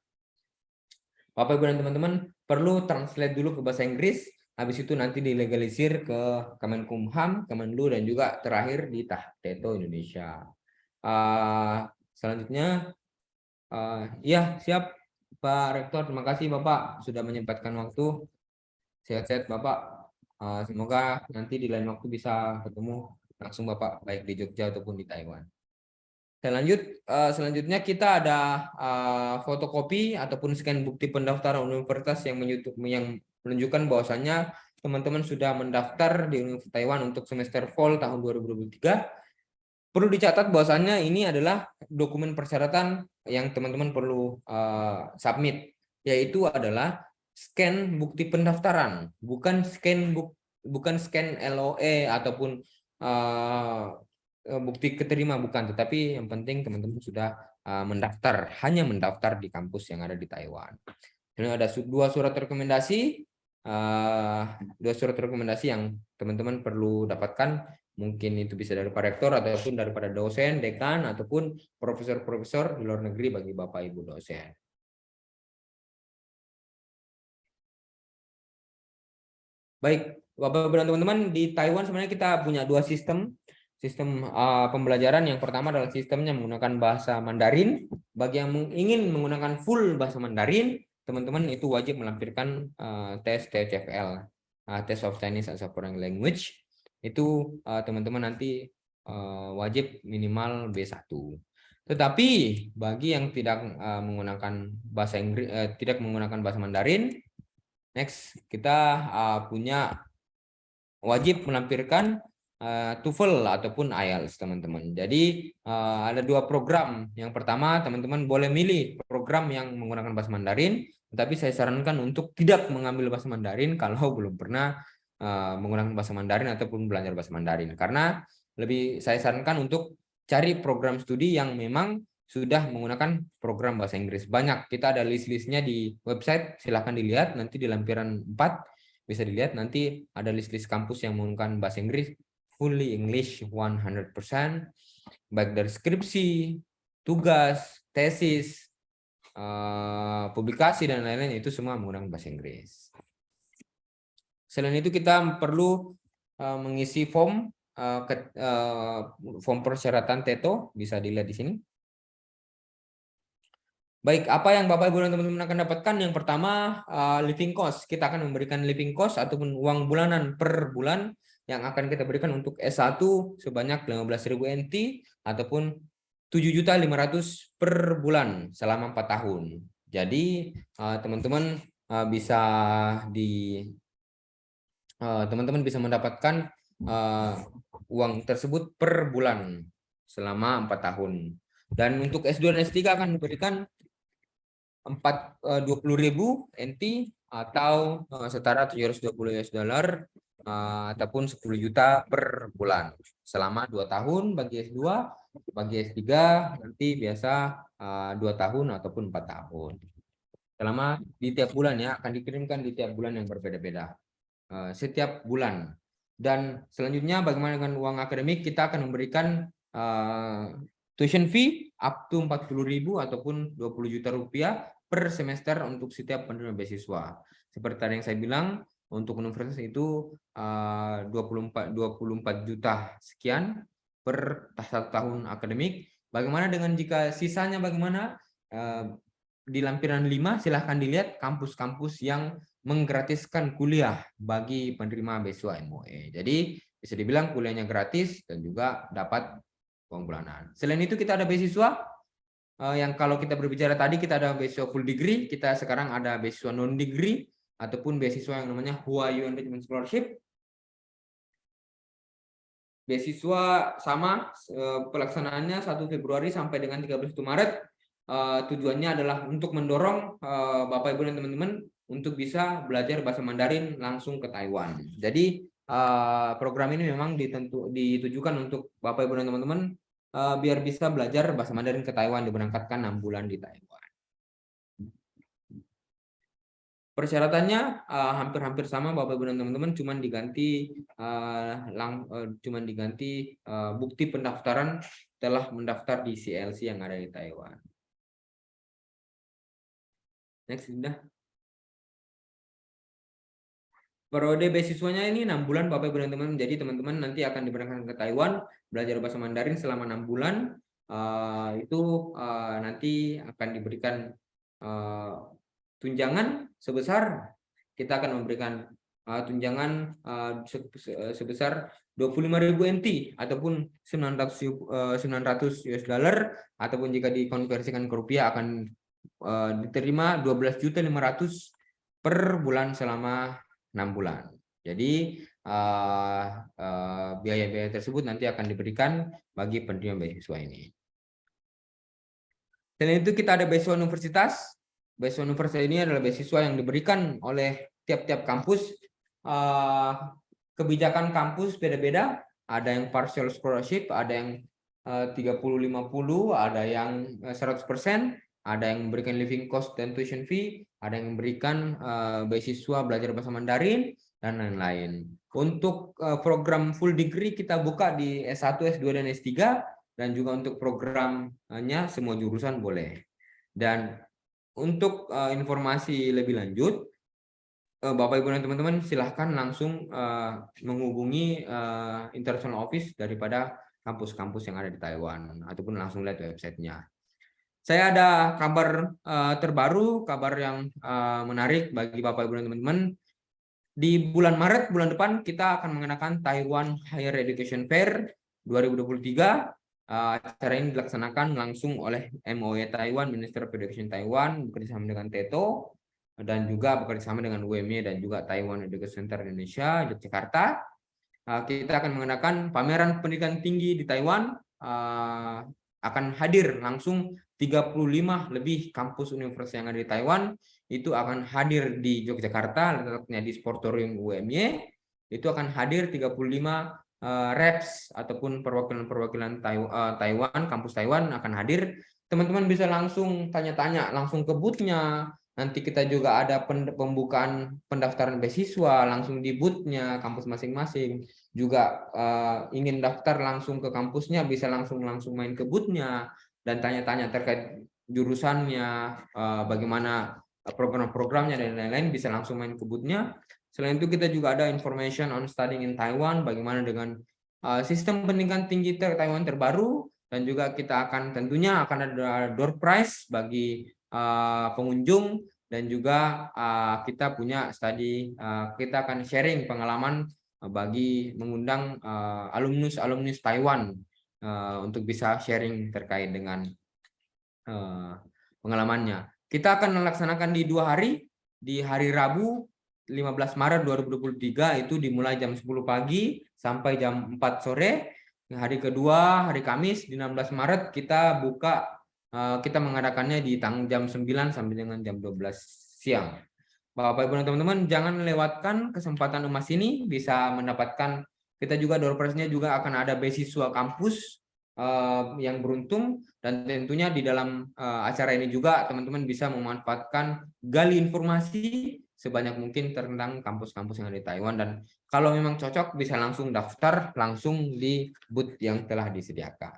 Bapak Ibu dan teman-teman perlu translate dulu ke bahasa Inggris. Habis itu nanti dilegalisir ke Kemenkumham, Kemenlu, dan juga terakhir di Teto Indonesia. Selanjutnya, ya siap Pak Rektor. Terima kasih Bapak sudah menyempatkan waktu. Sehat-sehat Bapak. Semoga nanti di lain waktu bisa ketemu langsung Bapak, baik di Jogja ataupun di Taiwan. Selanjutnya kita ada fotokopi ataupun scan bukti pendaftaran universitas yang menunjukkan bahwasannya teman-teman sudah mendaftar di Universitas Taiwan untuk semester fall tahun 2023. Perlu dicatat bahwasannya ini adalah dokumen persyaratan yang teman-teman perlu submit, yaitu adalah scan bukti pendaftaran, bukan scan LOE ataupun bukti keterima, bukan, tetapi yang penting teman-teman sudah mendaftar, hanya mendaftar di kampus yang ada di Taiwan. Dan ada 2 surat rekomendasi, yang teman-teman perlu dapatkan, mungkin itu bisa dari Pak Rektor ataupun daripada dosen, dekan ataupun profesor-profesor di luar negeri bagi Bapak Ibu dosen. Baik, Bapak Ibu dan teman-teman, di Taiwan sebenarnya kita punya 2 sistem pembelajaran. Yang pertama adalah sistemnya menggunakan bahasa Mandarin. Bagi yang ingin menggunakan full bahasa Mandarin, teman-teman itu wajib melampirkan tes TCFL, Test of Chinese as a Foreign Language. Itu teman-teman nanti wajib minimal B1. Tetapi bagi yang tidak menggunakan bahasa Inggris, tidak menggunakan bahasa Mandarin, next kita punya wajib melampirkan TOEFL ataupun IELTS, teman-teman. Jadi ada 2 program. Yang pertama, teman-teman boleh milih program yang menggunakan bahasa Mandarin, tetapi saya sarankan untuk tidak mengambil bahasa Mandarin kalau belum pernah menggunakan bahasa Mandarin ataupun belajar bahasa Mandarin. Karena lebih saya sarankan untuk cari program studi yang memang sudah menggunakan program bahasa Inggris. Banyak, kita ada list-listnya di website, silahkan dilihat nanti di lampiran 4 bisa dilihat, nanti ada list-list kampus yang menggunakan bahasa Inggris fully English 100%, baik dari skripsi, tugas, tesis, publikasi dan lain-lain, itu semua menggunakan bahasa Inggris. Selain itu kita perlu mengisi form persyaratan TETO, bisa dilihat di sini. Baik, apa yang Bapak Ibu dan teman-teman akan dapatkan? Yang pertama, living cost. Kita akan memberikan living cost ataupun uang bulanan per bulan yang akan kita berikan untuk S1 sebanyak 15.000 NT ataupun 7.500.000 per bulan selama 4 tahun. Jadi teman-teman bisa mendapatkan uang tersebut per bulan selama 4 tahun. Dan untuk S2 dan S3 akan diberikan 20.000 NT atau setara $720 ataupun 10 juta per bulan selama 2 tahun bagi S2, bagi S3 nanti biasa 2 tahun ataupun 4 tahun. Selama di tiap bulan ya, akan dikirimkan di tiap bulan yang berbeda-beda. Setiap bulan. Dan selanjutnya bagaimana dengan uang akademik? Kita akan memberikan tuition fee up to 40.000 ataupun 20 juta rupiah per semester untuk setiap penerima beasiswa. Seperti tadi yang saya bilang, untuk universitas itu 24 juta sekian per 1 tahun akademik. Bagaimana dengan jika sisanya bagaimana? Di lampiran 5 silahkan dilihat kampus-kampus yang menggratiskan kuliah bagi penerima beasiswa MOE. Jadi bisa dibilang kuliahnya gratis dan juga dapat uang bulanan. Selain itu kita ada beasiswa yang kalau kita berbicara tadi kita ada beasiswa full degree, kita sekarang ada beasiswa non degree ataupun beasiswa yang namanya Huayu Enrichment Scholarship. Beasiswa sama pelaksanaannya 1 Februari sampai dengan 31 Maret. Tujuannya adalah untuk mendorong Bapak Ibu dan teman-teman untuk bisa belajar bahasa Mandarin langsung ke Taiwan. Jadi program ini memang ditujukan untuk Bapak Ibu dan teman-teman biar bisa belajar bahasa Mandarin ke Taiwan, diberangkatkan 6 bulan di Taiwan. Persyaratannya hampir-hampir sama Bapak Ibu dan teman-teman, cuman diganti bukti pendaftaran telah mendaftar di CLC yang ada di Taiwan. Next, Linda. Periode beasiswanya ini 6 bulan Bapak Ibu dan teman-teman. Jadi teman-teman nanti akan diberangkatkan ke Taiwan belajar bahasa Mandarin selama 6 bulan. Nanti akan diberikan tunjangan sebesar, kita akan memberikan tunjangan sebesar 25.000 NT ataupun 900 US dollar, ataupun jika dikonversikan ke rupiah akan diterima 12.500.000 per bulan selama 6 bulan. Jadi biaya-biaya tersebut nanti akan diberikan bagi penerima beasiswa ini. Selain itu kita ada beasiswa universitas. Beasiswa universitas ini adalah beasiswa yang diberikan oleh tiap-tiap kampus. Kebijakan kampus beda-beda. Ada yang partial scholarship, ada yang 30-50, ada yang 100%, ada yang memberikan living cost dan tuition fee, ada yang memberikan beasiswa belajar bahasa Mandarin, dan lain-lain. Untuk program full degree kita buka di S1, S2, dan S3, dan juga untuk programnya semua jurusan boleh. Dan untuk informasi lebih lanjut, Bapak Ibu dan teman-teman silahkan langsung menghubungi international office daripada kampus-kampus yang ada di Taiwan, ataupun langsung lihat websitenya. Saya ada kabar terbaru, kabar yang menarik bagi Bapak Ibu dan teman-teman. Di bulan Maret, bulan depan, kita akan mengadakan Taiwan Higher Education Fair 2023. Acara ini dilaksanakan langsung oleh MOE Taiwan, Minister of Education Taiwan, bekerjasama dengan TETO, dan juga bekerjasama dengan UMY dan juga Taiwan Education Center Indonesia, Yogyakarta. Kita akan mengadakan pameran pendidikan tinggi di Taiwan, akan hadir langsung 35 lebih kampus universitas yang ada di Taiwan, itu akan hadir di Yogyakarta, letaknya di Sportorium UMY, itu akan hadir 35 reps ataupun perwakilan Taiwan, kampus Taiwan akan hadir. Teman-teman bisa langsung tanya-tanya langsung ke booth-nya. Nanti kita juga ada pembukaan pendaftaran beasiswa langsung di booth-nya kampus masing-masing. Juga ingin daftar langsung ke kampusnya bisa langsung main ke booth-nya dan tanya-tanya terkait jurusannya, bagaimana program-programnya dan lain-lain, bisa langsung main ke booth-nya. Selain itu kita juga ada information on studying in Taiwan, bagaimana dengan sistem pendidikan tinggi Taiwan terbaru, dan juga kita akan tentunya akan ada door prize bagi pengunjung, dan juga kita punya kita akan sharing pengalaman bagi mengundang alumnus Taiwan untuk bisa sharing terkait dengan pengalamannya. Kita akan melaksanakan di 2 hari, di hari Rabu 15 Maret 2023 itu dimulai jam 10 pagi sampai jam 4 sore. Hari kedua, hari Kamis di 16 Maret kita buka, kita mengadakannya di jam 9 sampai dengan jam 12 siang. Bapak Ibu dan teman-teman jangan lewatkan kesempatan emas ini, bisa mendapatkan, kita juga door prize-nya juga akan ada beasiswa kampus yang beruntung, dan tentunya di dalam acara ini juga teman-teman bisa memanfaatkan gali informasi sebanyak mungkin tentang kampus-kampus yang ada di Taiwan, dan kalau memang cocok bisa langsung daftar langsung di booth yang telah disediakan.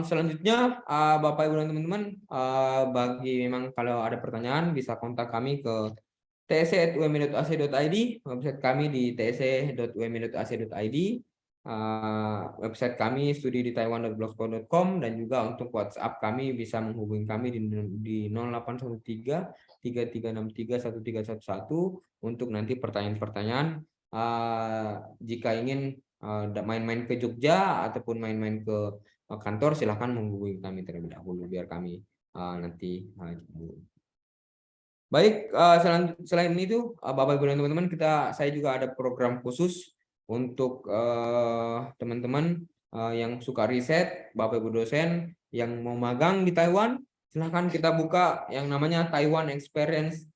Selanjutnya Bapak Ibu dan teman-teman, bagi memang kalau ada pertanyaan bisa kontak kami ke tse@umi.ac.id, website kami di tse.umi.ac.id, website kami studi-di-taiwan.blogspot.com, dan juga untuk WhatsApp kami bisa menghubungi kami di 0813 3363 1311 untuk nanti pertanyaan-pertanyaan jika ingin main-main ke Jogja ataupun main-main ke kantor, silahkan menghubungi kami terlebih dahulu biar kami nanti jemput. Baik, selain itu Bapak Ibu dan teman-teman, saya juga ada program khusus untuk teman-teman yang suka riset, Bapak Ibu dosen yang mau magang di Taiwan, silahkan kita buka yang namanya Taiwan Experience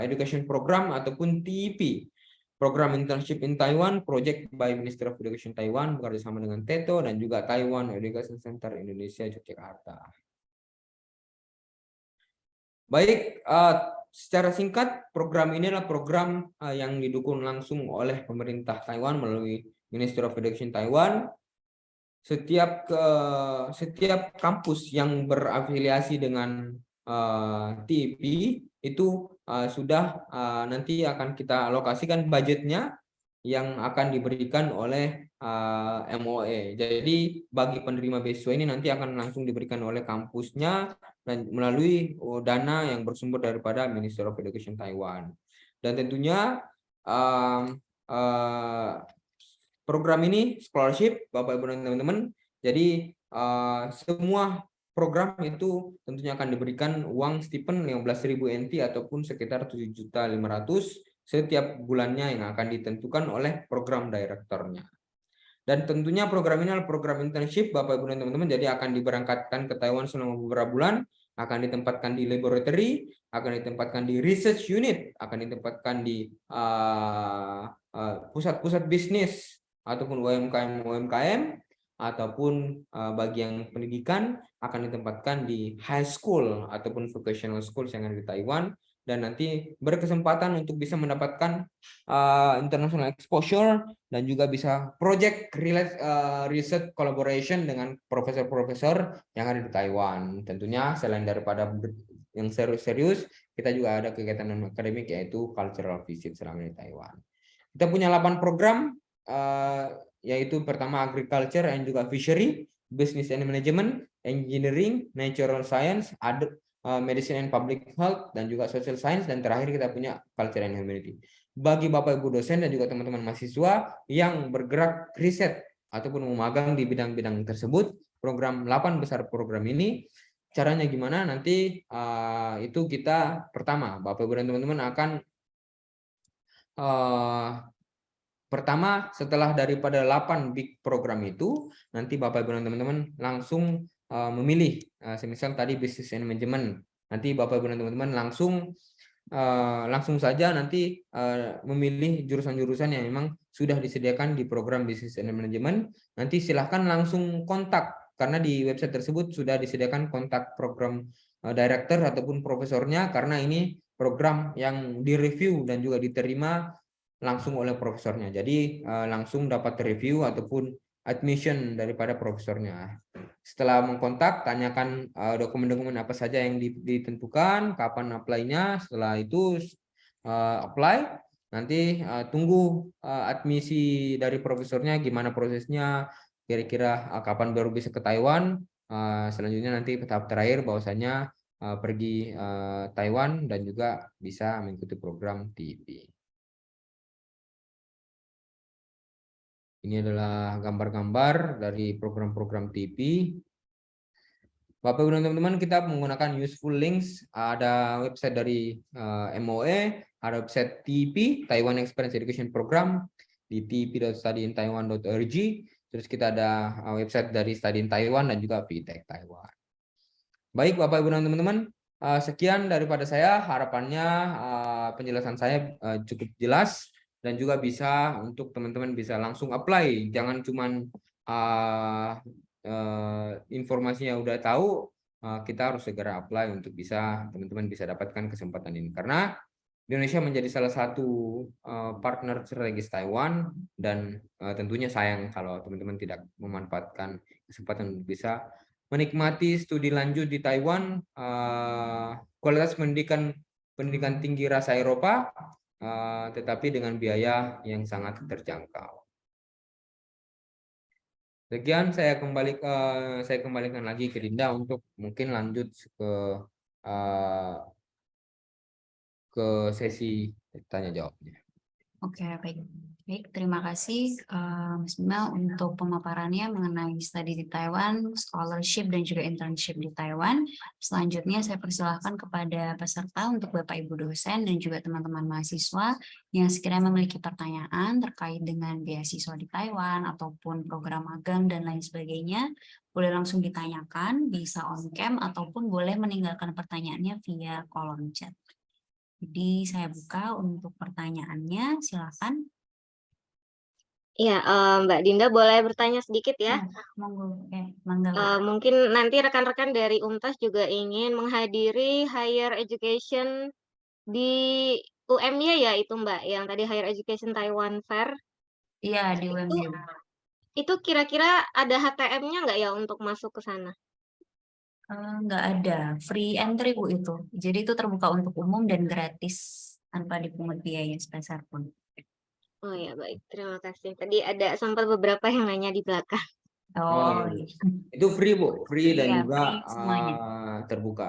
Education Program ataupun TEP. Program Internship in Taiwan, Project by Ministry of Education Taiwan, bekerjasama dengan TETO dan juga Taiwan Education Center Indonesia Yogyakarta. Baik, secara singkat, program ini adalah program yang didukung langsung oleh pemerintah Taiwan melalui Ministry of Education Taiwan. Setiap kampus yang berafiliasi dengan TEP itu sudah nanti akan kita alokasikan budgetnya yang akan diberikan oleh MOE. Jadi bagi penerima beasiswa ini nanti akan langsung diberikan oleh kampusnya dan melalui dana yang bersumber daripada Ministry of Education Taiwan. Dan tentunya program ini scholarship, Bapak Ibu dan teman-teman. Jadi semua program itu tentunya akan diberikan uang stipend 15.000 NT ataupun sekitar 7.500.000 setiap bulannya yang akan ditentukan oleh program direkturnya. Dan tentunya program ini adalah program internship, Bapak Ibu dan teman-teman. Jadi akan diberangkatkan ke Taiwan selama beberapa bulan, akan ditempatkan di laboratory, akan ditempatkan di research unit, akan ditempatkan di pusat-pusat bisnis ataupun UMKM, ataupun bagi yang pendidikan akan ditempatkan di high school ataupun vocational school yang ada di Taiwan, dan nanti berkesempatan untuk bisa mendapatkan international exposure dan juga bisa project research collaboration dengan profesor-profesor yang ada di Taiwan. Tentunya selain daripada yang serius-serius, kita juga ada kegiatan non akademik yaitu cultural visit selama di Taiwan. Kita punya 8 program, yaitu pertama agriculture and juga fishery, business and management, engineering, natural science, medicine and public health, dan juga social science, dan terakhir kita punya culture and humanity. Bagi Bapak Ibu dosen dan juga teman-teman mahasiswa yang bergerak riset ataupun memagang di bidang-bidang tersebut, program 8 besar program ini caranya gimana? Nanti itu kita pertama Bapak Ibu dan teman-teman akan pertama, setelah daripada 8 big program itu, nanti Bapak Ibu dan teman-teman langsung memilih, semisal tadi business and management, nanti Bapak Ibu dan teman-teman langsung saja nanti memilih jurusan-jurusan yang memang sudah disediakan di program business and management. Nanti silahkan langsung kontak, karena di website tersebut sudah disediakan kontak program director ataupun profesornya, karena ini program yang direview dan juga diterima langsung oleh profesornya. Jadi langsung dapat review ataupun admission daripada profesornya. Setelah mengkontak, tanyakan dokumen-dokumen apa saja yang ditentukan, kapan apply-nya. Setelah itu apply, nanti tunggu admisi dari profesornya, gimana prosesnya, kira-kira kapan baru bisa ke Taiwan. Selanjutnya nanti tahap terakhir bahwasanya pergi Taiwan dan juga bisa mengikuti program TEP. Ini adalah gambar-gambar dari program-program TEP. Bapak Ibu dan teman-teman, kita menggunakan useful links. Ada website dari MOE, ada website TEP, Taiwan Experience Education Program, di tep.studyintaiwan.org. Terus kita ada website dari Study in Taiwan dan juga VTech Taiwan. Baik Bapak Ibu dan teman-teman, sekian daripada saya. Harapannya penjelasan saya cukup jelas dan juga bisa untuk teman-teman bisa langsung apply. Jangan cuman informasinya udah tahu, kita harus segera apply untuk bisa teman-teman bisa dapatkan kesempatan ini, karena Indonesia menjadi salah satu partner strategis Taiwan, dan tentunya sayang kalau teman-teman tidak memanfaatkan kesempatan untuk bisa menikmati studi lanjut di Taiwan, kualitas pendidikan tinggi rasa Eropa, tetapi dengan biaya yang sangat terjangkau. Sekian, saya kembalikan lagi ke Dinda untuk mungkin lanjut ke sesi tanya jawabnya.
Oke, baik. Baik, terima kasih Mas Bima untuk pemaparannya mengenai studi di Taiwan, scholarship dan juga internship di Taiwan. Selanjutnya saya persilahkan kepada peserta untuk Bapak Ibu dosen dan juga teman-teman mahasiswa yang sekiranya memiliki pertanyaan terkait dengan beasiswa di Taiwan ataupun program magang dan lain sebagainya, boleh langsung ditanyakan, bisa on cam ataupun boleh meninggalkan pertanyaannya via kolom chat. Jadi saya buka untuk pertanyaannya, silakan.
Iya, Mbak Dinda boleh bertanya sedikit ya.
Monggo, mangga.
Mungkin nanti rekan-rekan dari UMTAS juga ingin menghadiri higher education di UMY ya itu Mbak, yang tadi Higher Education Taiwan Fair.
Iya, di
Itu
UMY.
itu kira-kira ada HTM-nya nggak ya untuk masuk ke sana?
Nggak ada, free entry Bu itu. Jadi itu terbuka untuk umum dan gratis tanpa dipungut biaya sebesar pun.
Oh ya baik, terima kasih. Tadi ada sempat beberapa yang nanya di belakang.
Oh,
iya.
iya.
Itu free Bu, free dan
Iya,
juga
free semuanya.
terbuka.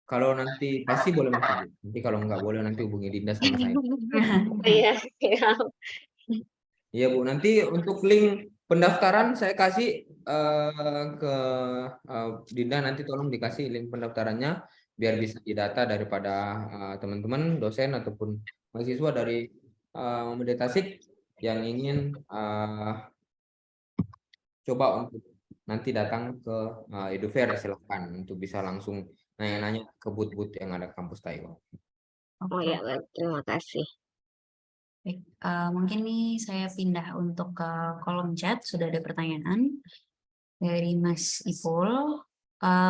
Kalau nanti pasti boleh masuk Bu. Nanti kalau nggak boleh nanti hubungi Dinda sama saya.
Iya, siap.
Iya Bu, nanti untuk link pendaftaran saya kasih ke Dinda, nanti tolong dikasih link pendaftarannya biar bisa didata daripada teman-teman dosen ataupun mahasiswa dari Muhammadiyah Tasik yang ingin coba untuk nanti datang ke Edufair, silahkan untuk bisa langsung nanya-nanya ke booth-booth yang ada kampus Taiwan.
Oh ya baik, terima kasih.
Baik, mungkin nih saya pindah untuk ke kolom chat. Sudah ada pertanyaan dari Mas Ipul.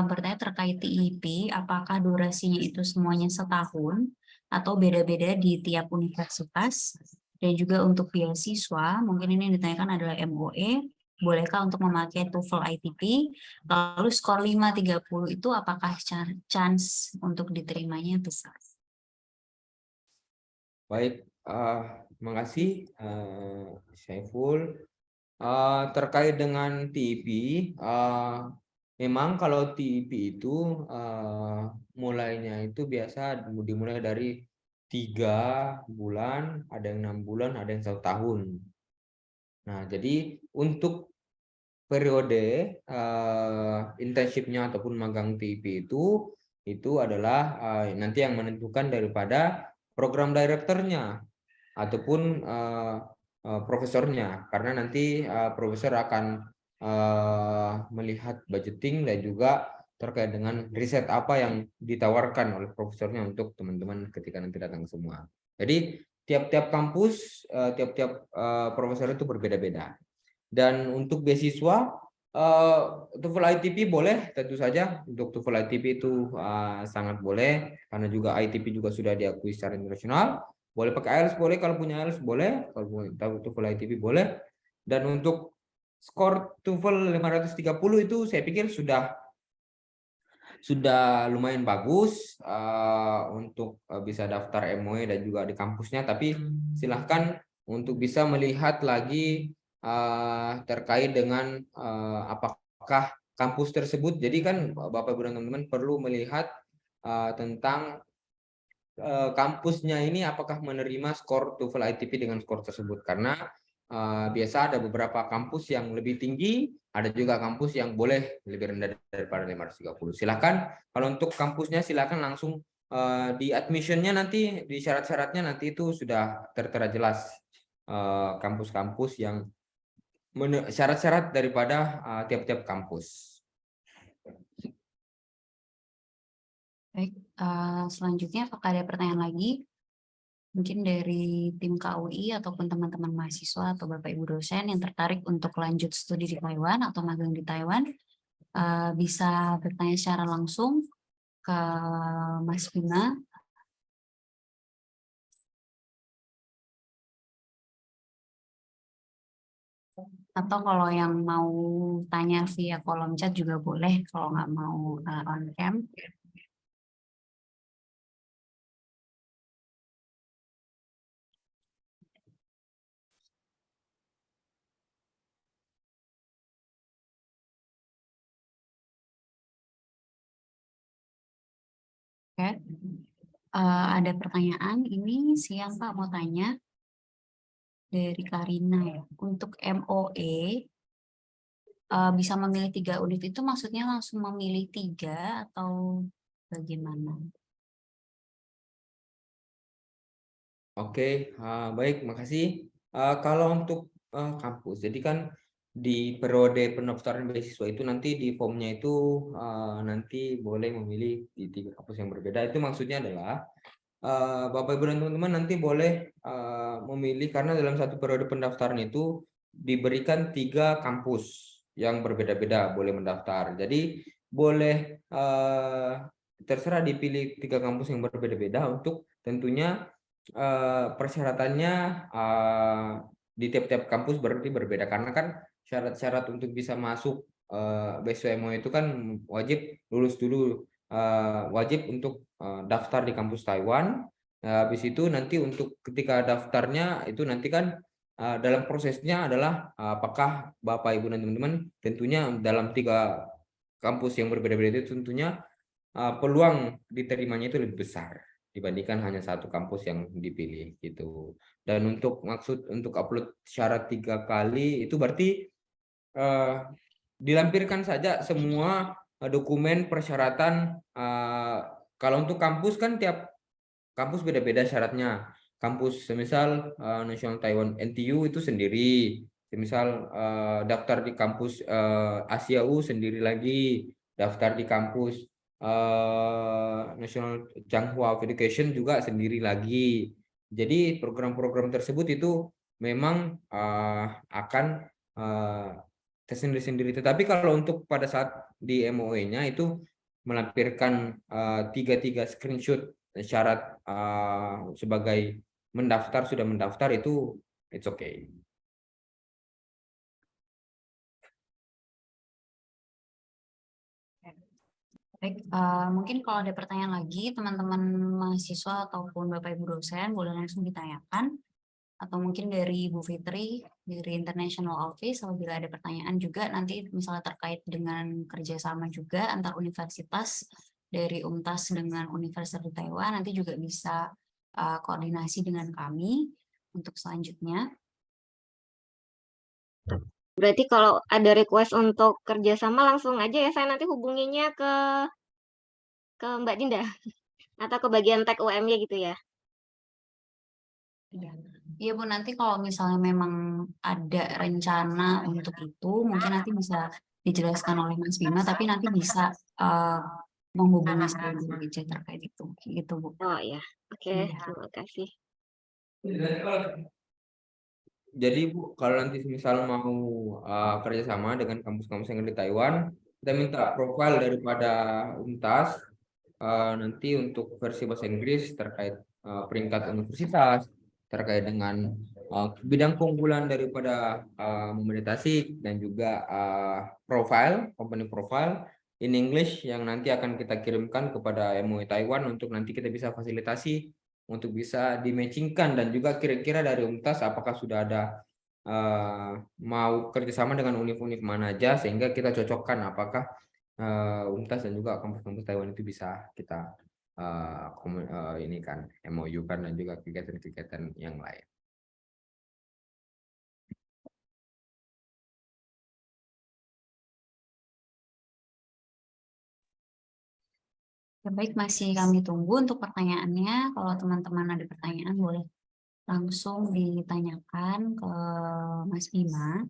Bertanya terkait TIP, apakah durasinya itu semuanya setahun atau beda-beda di tiap universitas? Dan juga untuk beasiswa, mungkin ini yang ditanyakan adalah MOE, bolehkah untuk memakai TOEFL ITP? Lalu skor 530 itu apakah chance untuk diterimanya besar?
Baik, terima kasih Syaiful. Terkait dengan TIP, memang kalau TIP itu mulainya itu biasa dimulai dari 3 bulan, ada yang 6 bulan, ada yang 1 tahun. Nah, jadi untuk periode internshipnya ataupun magang TIP itu adalah nanti yang menentukan daripada program directornya ataupun profesornya, karena nanti profesor akan melihat budgeting dan juga terkait dengan riset apa yang ditawarkan oleh profesornya untuk teman-teman ketika nanti datang semua. Jadi tiap-tiap kampus, tiap-tiap profesor itu berbeda-beda. Dan untuk beasiswa TOEFL ITP boleh, tentu saja untuk TOEFL ITP itu sangat boleh karena juga ITP juga sudah diakui secara internasional. Boleh pakai IELTS, boleh kalau punya IELTS boleh, kalau punya TOEFL ITP boleh. Dan untuk skor TOEFL 530 itu saya pikir sudah lumayan bagus untuk bisa daftar MOE dan juga di kampusnya, tapi silahkan untuk bisa melihat lagi terkait dengan apakah kampus tersebut. Jadi kan Bapak Ibu dan teman-teman perlu melihat tentang kampusnya ini apakah menerima skor TOEFL ITP dengan skor tersebut, karena biasa ada beberapa kampus yang lebih tinggi, ada juga kampus yang boleh lebih rendah daripada 530. Silakan kalau untuk kampusnya silakan langsung di admissionnya, nanti di syarat-syaratnya nanti itu sudah tertera jelas kampus-kampus yang syarat-syarat daripada tiap-tiap kampus.
Baik, selanjutnya apakah ada pertanyaan lagi? Mungkin dari tim KUI ataupun teman-teman mahasiswa atau Bapak Ibu dosen yang tertarik untuk lanjut studi di Taiwan atau magang di Taiwan, bisa bertanya secara langsung ke Mas Bima. Atau kalau yang mau tanya via kolom chat juga boleh, kalau nggak mau on cam. Oke. Ada pertanyaan ini siang Pak mau tanya dari Karina ya. Untuk MOE bisa memilih 3 univ itu maksudnya langsung memilih 3 atau bagaimana?
Oke, baik, makasih. Kalau untuk kampus, jadi kan di periode pendaftaran beasiswa itu nanti di formnya itu nanti boleh memilih di 3 kampus yang berbeda. Itu maksudnya adalah Bapak Ibu dan teman-teman nanti boleh memilih karena dalam satu periode pendaftaran itu diberikan 3 kampus yang berbeda-beda boleh mendaftar. Jadi boleh terserah dipilih 3 kampus yang berbeda-beda untuk tentunya persyaratannya di tiap-tiap kampus berarti berbeda karena kan syarat-syarat untuk bisa masuk beasiswa MOE itu kan wajib lulus dulu, wajib untuk daftar di kampus Taiwan. Habis itu nanti untuk ketika daftarnya itu nanti kan dalam prosesnya adalah apakah Bapak Ibu dan teman-teman tentunya dalam 3 kampus yang berbeda-beda itu tentunya peluang diterimanya itu lebih besar dibandingkan hanya satu kampus yang dipilih gitu. Dan untuk untuk upload syarat 3 kali itu berarti dilampirkan saja semua dokumen persyaratan. Kalau untuk kampus kan tiap kampus beda-beda syaratnya. Kampus semisal National Taiwan NTU itu sendiri, semisal daftar di kampus Asia U sendiri lagi, daftar di kampus National Changhua of Education juga sendiri lagi. Jadi program-program tersebut itu memang akan tersendiri-sendiri. Tetapi kalau untuk pada saat di MOE-nya itu melampirkan 3 screenshot syarat sebagai sudah mendaftar itu it's okay.
Baik, mungkin kalau ada pertanyaan lagi teman-teman mahasiswa ataupun Bapak Ibu dosen boleh langsung ditanyakan atau mungkin dari Ibu Fitri dari International Office apabila ada pertanyaan juga nanti misalnya terkait dengan kerjasama juga antar universitas dari UNTAS dengan Universitas di Taiwan nanti juga bisa koordinasi dengan kami untuk selanjutnya.
Berarti kalau ada request untuk kerjasama langsung aja ya, saya nanti hubunginya ke Mbak Dinda atau ke bagian tag UM-nya gitu ya.
Iya Bu, nanti kalau misalnya memang ada rencana untuk itu, mungkin nanti bisa dijelaskan oleh Mas Bima, tapi nanti bisa menghubungi saya dulu aja terkait itu, gitu Bu.
Oh ya, oke,
Iya.
terima kasih.
Jadi Bu, kalau nanti misal mau kerjasama dengan kampus-kampus yang ada di Taiwan, kita minta profil daripada UNTAS nanti untuk versi bahasa Inggris terkait peringkat universitas, terkait dengan bidang keunggulan daripada memeditasi dan juga company profile in English yang nanti akan kita kirimkan kepada MOE Taiwan untuk nanti kita bisa fasilitasi untuk bisa dimatchingkan dan juga kira-kira dari UNTAS apakah sudah ada mau kerjasama dengan univ-univ mana aja sehingga kita cocokkan apakah UNTAS dan juga kampus-kampus Taiwan itu bisa kita ini kan MOU kan dan juga kegiatan-kegiatan yang lain.
Ya, baik, masih kami tunggu untuk pertanyaannya. Kalau teman-teman ada pertanyaan boleh langsung ditanyakan ke Mas Bima.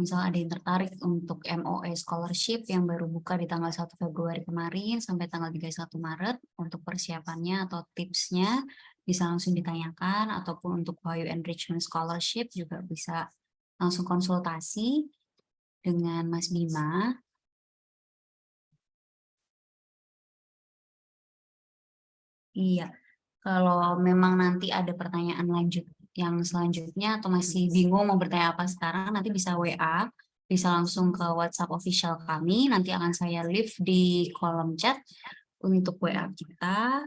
Misal ada yang tertarik untuk MOE Scholarship yang baru buka di tanggal 1 Februari kemarin sampai tanggal 31 Maret untuk persiapannya atau tipsnya bisa langsung ditanyakan ataupun untuk Ohio Enrichment Scholarship juga bisa langsung konsultasi dengan Mas Bima. Iya, kalau memang nanti ada pertanyaan lanjut yang selanjutnya atau masih bingung mau bertanya apa sekarang, nanti bisa WA, bisa langsung ke WhatsApp official kami, nanti akan saya leave di kolom chat untuk WA kita.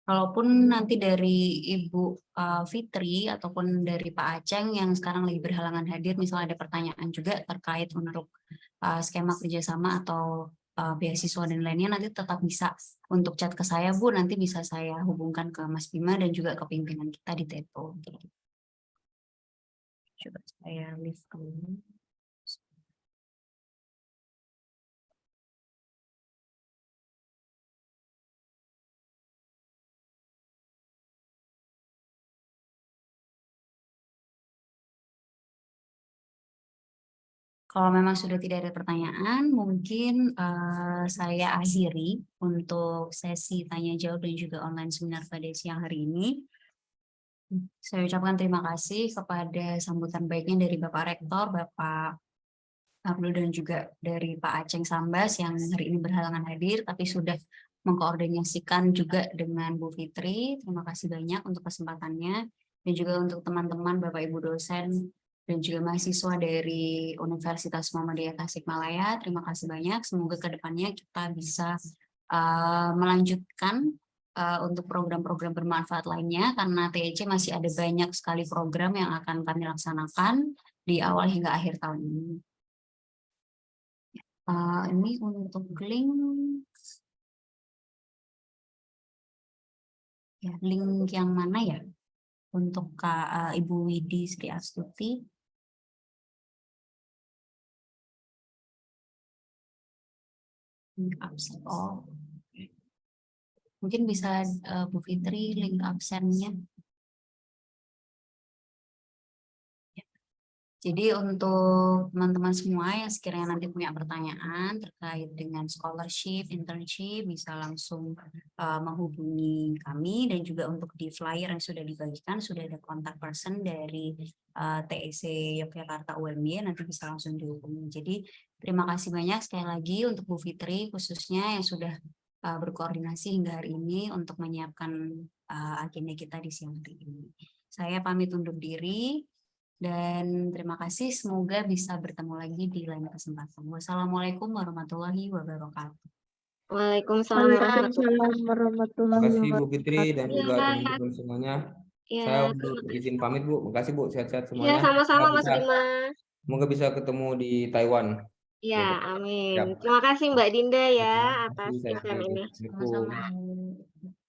Kalaupun nanti dari Ibu Fitri ataupun dari Pak Aceng yang sekarang lagi berhalangan hadir, misalnya ada pertanyaan juga terkait untuk skema kerjasama atau beasiswa dan lainnya nanti tetap bisa untuk chat ke saya Bu, nanti bisa saya hubungkan ke Mas Bima dan juga ke pimpinan kita di TEPO. Coba saya lift dulu. Kalau memang sudah tidak ada pertanyaan, mungkin saya akhiri untuk sesi tanya jawab dan juga online seminar pada siang hari ini. Saya ucapkan terima kasih kepada sambutan baiknya dari Bapak Rektor, Bapak Abdul dan juga dari Pak Aceng Sambas yang hari ini berhalangan hadir, tapi sudah mengkoordinasikan juga dengan Bu Fitri. Terima kasih banyak untuk kesempatannya dan juga untuk teman-teman Bapak Ibu dosen dan juga mahasiswa dari Universitas Muhammadiyah Tasikmalaya. Terima kasih banyak. Semoga kedepannya kita bisa melanjutkan untuk program-program bermanfaat lainnya, karena TEC masih ada banyak sekali program yang akan kami laksanakan di awal hingga akhir tahun ini. Ini untuk link, ya, link yang mana ya? Untuk Ibu Widi Sri Astuti. Link absen. Oh, mungkin bisa Bu Fitri link absennya. Jadi untuk teman-teman semua yang sekiranya nanti punya pertanyaan terkait dengan scholarship, internship, bisa langsung menghubungi kami, dan juga untuk di flyer yang sudah dibagikan sudah ada kontak person dari TEC Yogyakarta UMY, nanti bisa langsung dihubungi. Jadi terima kasih banyak sekali lagi untuk Bu Fitri khususnya yang sudah berkoordinasi hingga hari ini untuk menyiapkan agenda kita di siang hari ini. Saya pamit undur diri. Dan terima kasih, semoga bisa bertemu lagi di lain kesempatan. Wassalamualaikum warahmatullahi wabarakatuh.
Waalaikumsalam
Terima
warahmatullahi
kasih Bu Fitri dan juga
Iya.
teman-teman semuanya.
Ya,
Saya undur izin pamit Bu. Makasih Bu, sehat-sehat
ya,
semuanya.
sama-sama Mas
Bisa-
Bima.
Semoga bisa ketemu di Taiwan.
Ya, amin.
Siap.
Terima kasih Mbak Dinda ya
Terima kasih,
atas
saya
event ini.
Assalamualaikum.
Sama-sama.